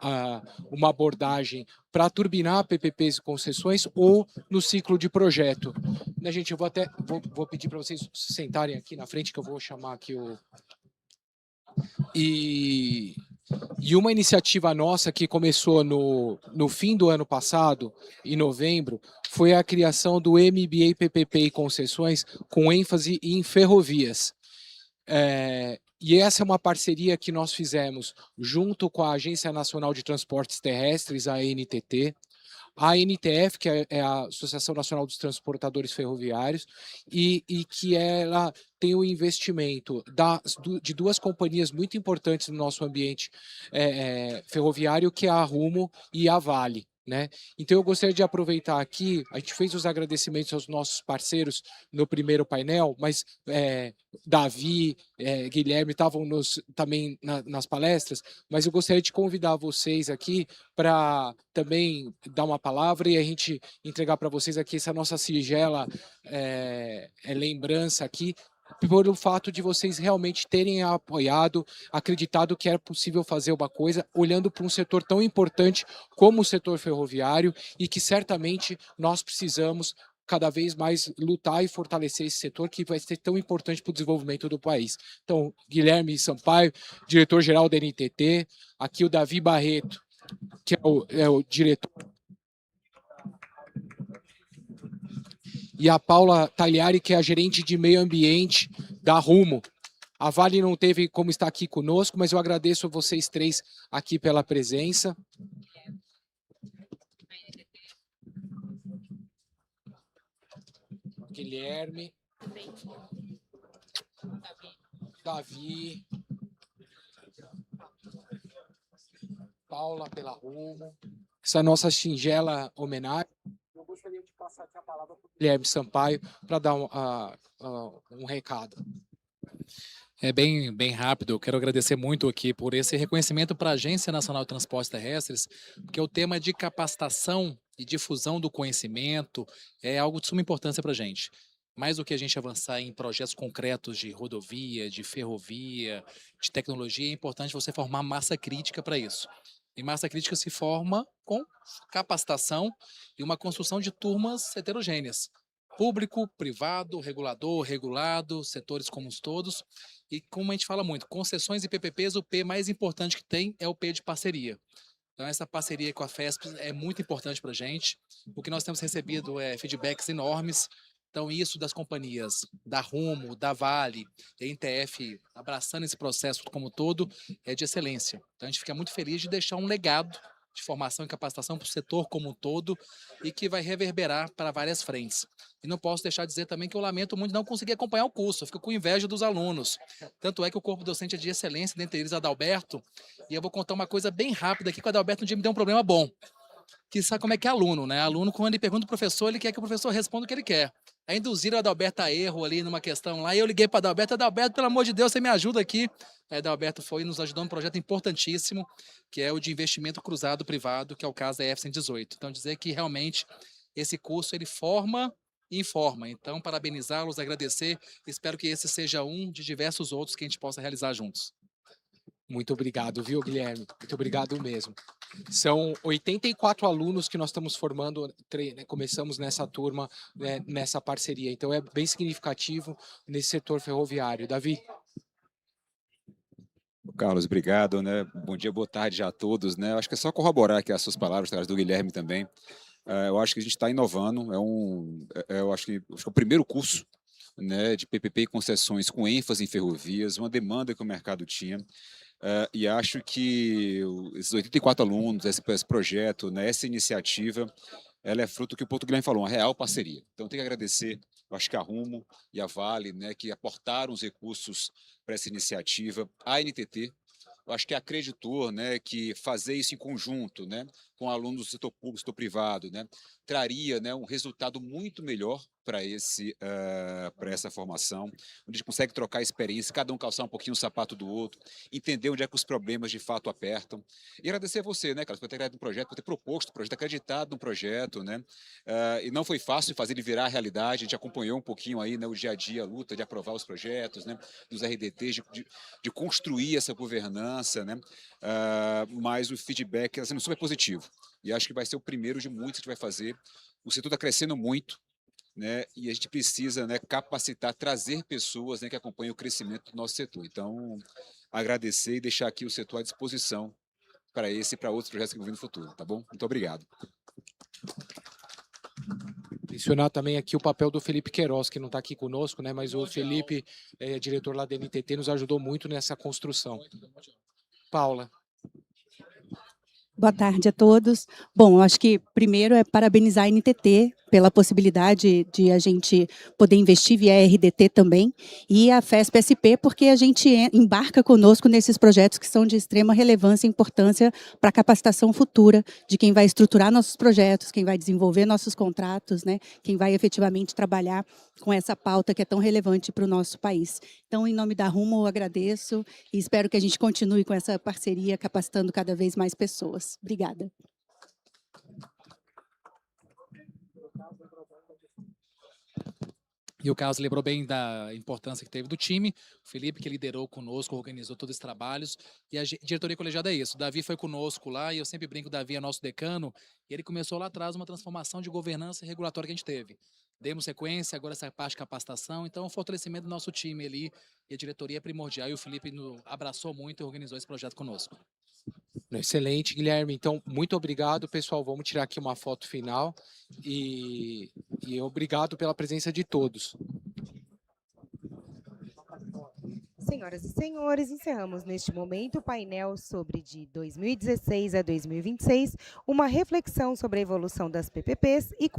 uma abordagem para turbinar PPPs e concessões ou no ciclo de projeto. Né, gente, eu vou pedir para vocês se sentarem aqui na frente, que eu vou chamar aqui o... E uma iniciativa nossa que começou no fim do ano passado, em novembro, foi a criação do MBA PPP e concessões com ênfase em ferrovias. E essa é uma parceria que nós fizemos junto com a Agência Nacional de Transportes Terrestres, a ANTT, a ANTF, que é a Associação Nacional dos Transportadores Ferroviários, e que ela tem o investimento de duas companhias muito importantes no nosso ambiente ferroviário, que é a Rumo e a Vale. Né? Então eu gostaria de aproveitar aqui, a gente fez os agradecimentos aos nossos parceiros no primeiro painel, mas Davi, Guilherme estavam também nas palestras, mas eu gostaria de convidar vocês aqui para também dar uma palavra e a gente entregar para vocês aqui essa nossa singela lembrança aqui, pelo fato de vocês realmente terem apoiado, acreditado que era possível fazer uma coisa, olhando para um setor tão importante como o setor ferroviário e que certamente nós precisamos cada vez mais lutar e fortalecer esse setor que vai ser tão importante para o desenvolvimento do país. Então, Guilherme Sampaio, diretor-geral da NTT, aqui o Davi Barreto, que é o diretor, e a Paula Tagliari, que é a gerente de meio ambiente da Rumo. A Vale não teve como estar aqui conosco, mas eu agradeço a vocês três aqui pela presença. Guilherme, Davi, Paula pela Rumo. Essa nossa singela homenagem. Eu gostaria de passar aqui a palavra para o Guilherme Sampaio para dar um recado. Bem rápido, eu quero agradecer muito aqui por esse reconhecimento para a Agência Nacional de Transportes Terrestres, porque o tema de capacitação e difusão do conhecimento é algo de suma importância para a gente. Mais do que a gente avançar em projetos concretos de rodovia, de ferrovia, de tecnologia, é importante você formar massa crítica para isso. E massa crítica se forma com capacitação e uma construção de turmas heterogêneas. Público, privado, regulador, regulado, setores como todos. E como a gente fala muito, concessões e PPPs, o P mais importante que tem é o P de parceria. Então essa parceria com a FESP é muito importante para a gente. O que nós temos recebido é feedbacks enormes. Então isso das companhias, da Rumo, da Vale, da NTF, abraçando esse processo como todo, é de excelência. Então a gente fica muito feliz de deixar um legado de formação e capacitação para o setor como um todo e que vai reverberar para várias frentes. E não posso deixar de dizer também que eu lamento muito não conseguir acompanhar o curso, eu fico com inveja dos alunos. Tanto é que o corpo docente é de excelência, dentre eles Adalberto, e eu vou contar uma coisa bem rápida aqui, que o Adalberto um dia me deu um problema bom, que sabe como é que é aluno, né? Aluno, quando ele pergunta ao professor, ele quer que o professor responda o que ele quer. Aí induziram o Adalberto a erro ali numa questão lá, e eu liguei para o Adalberto, pelo amor de Deus, você me ajuda aqui. Aí Adalberto foi e nos ajudou num projeto importantíssimo, que é o de investimento cruzado privado, que é o caso da F-118. Então, dizer que realmente esse curso ele forma e informa. Então, parabenizá-los, agradecer, espero que esse seja um de diversos outros que a gente possa realizar juntos. Muito obrigado, viu, Guilherme? Muito obrigado mesmo. São 84 alunos que nós estamos formando, começamos nessa turma, nessa parceria. Então, é bem significativo nesse setor ferroviário. Davi? Carlos, obrigado, né? Bom dia, boa tarde já a todos, né? Acho que é só corroborar aqui as suas palavras, as do Guilherme também. Eu acho que a gente está inovando, eu acho que é o primeiro curso, né, de PPP e concessões com ênfase em ferrovias, uma demanda que o mercado tinha. E acho que esses 84 alunos, esse projeto, né, essa iniciativa, ela é fruto do que o Guilherme falou, uma real parceria. Então, tem que agradecer, eu acho que a Rumo e a Vale, né, que aportaram os recursos para essa iniciativa, a NTT, eu acho que acreditou, né, que fazer isso em conjunto, né, com alunos do setor público, setor privado, né, traria, né, um resultado muito melhor para essa formação, onde a gente consegue trocar experiência, cada um calçar um pouquinho o sapato do outro, entender onde é que os problemas de fato apertam. E agradecer a você, né, Carlos, por ter criado um projeto, por ter proposto o projeto, acreditado no projeto, né, e não foi fácil fazer ele virar realidade, a gente acompanhou um pouquinho aí, né, o dia a dia, a luta de aprovar os projetos, né, dos RDTs, de construir essa governança, né, mas o feedback está sendo super positivo. E acho que vai ser o primeiro de muitos que a gente vai fazer. O setor está crescendo muito, né, e a gente precisa, né, capacitar, trazer pessoas, né, que acompanhem o crescimento do nosso setor. Então, agradecer e deixar aqui o setor à disposição para esse e para outros projetos que vão vir no futuro, tá bom? Muito obrigado. Mencionar também aqui o papel do Felipe Queiroz, que não está aqui conosco, né? Mas o Felipe, diretor lá da NTT, nos ajudou muito nessa construção. Paula. Boa tarde a todos. Bom, eu acho que primeiro é parabenizar a NTT pela possibilidade de a gente poder investir via RDT também, e a FESP-SP porque a gente embarca conosco nesses projetos que são de extrema relevância e importância para a capacitação futura de quem vai estruturar nossos projetos, quem vai desenvolver nossos contratos, né, quem vai efetivamente trabalhar com essa pauta que é tão relevante para o nosso país. Então, em nome da Rumo, eu agradeço e espero que a gente continue com essa parceria, capacitando cada vez mais pessoas. Obrigada. E o Carlos lembrou bem da importância que teve do time, o Felipe que liderou conosco, organizou todos os trabalhos, e a diretoria colegiada é isso. O Davi foi conosco lá, e eu sempre brinco, o Davi é nosso decano, e ele começou lá atrás uma transformação de governança e regulatória que a gente teve. Demos sequência, agora essa parte de capacitação, então o fortalecimento do nosso time ali, e a diretoria é primordial, e o Felipe abraçou muito e organizou esse projeto conosco. Excelente, Guilherme. Então, muito obrigado, pessoal. Vamos tirar aqui uma foto final e obrigado pela presença de todos. Senhoras e senhores, encerramos neste momento o painel sobre de 2016 a 2026, uma reflexão sobre a evolução das PPPs e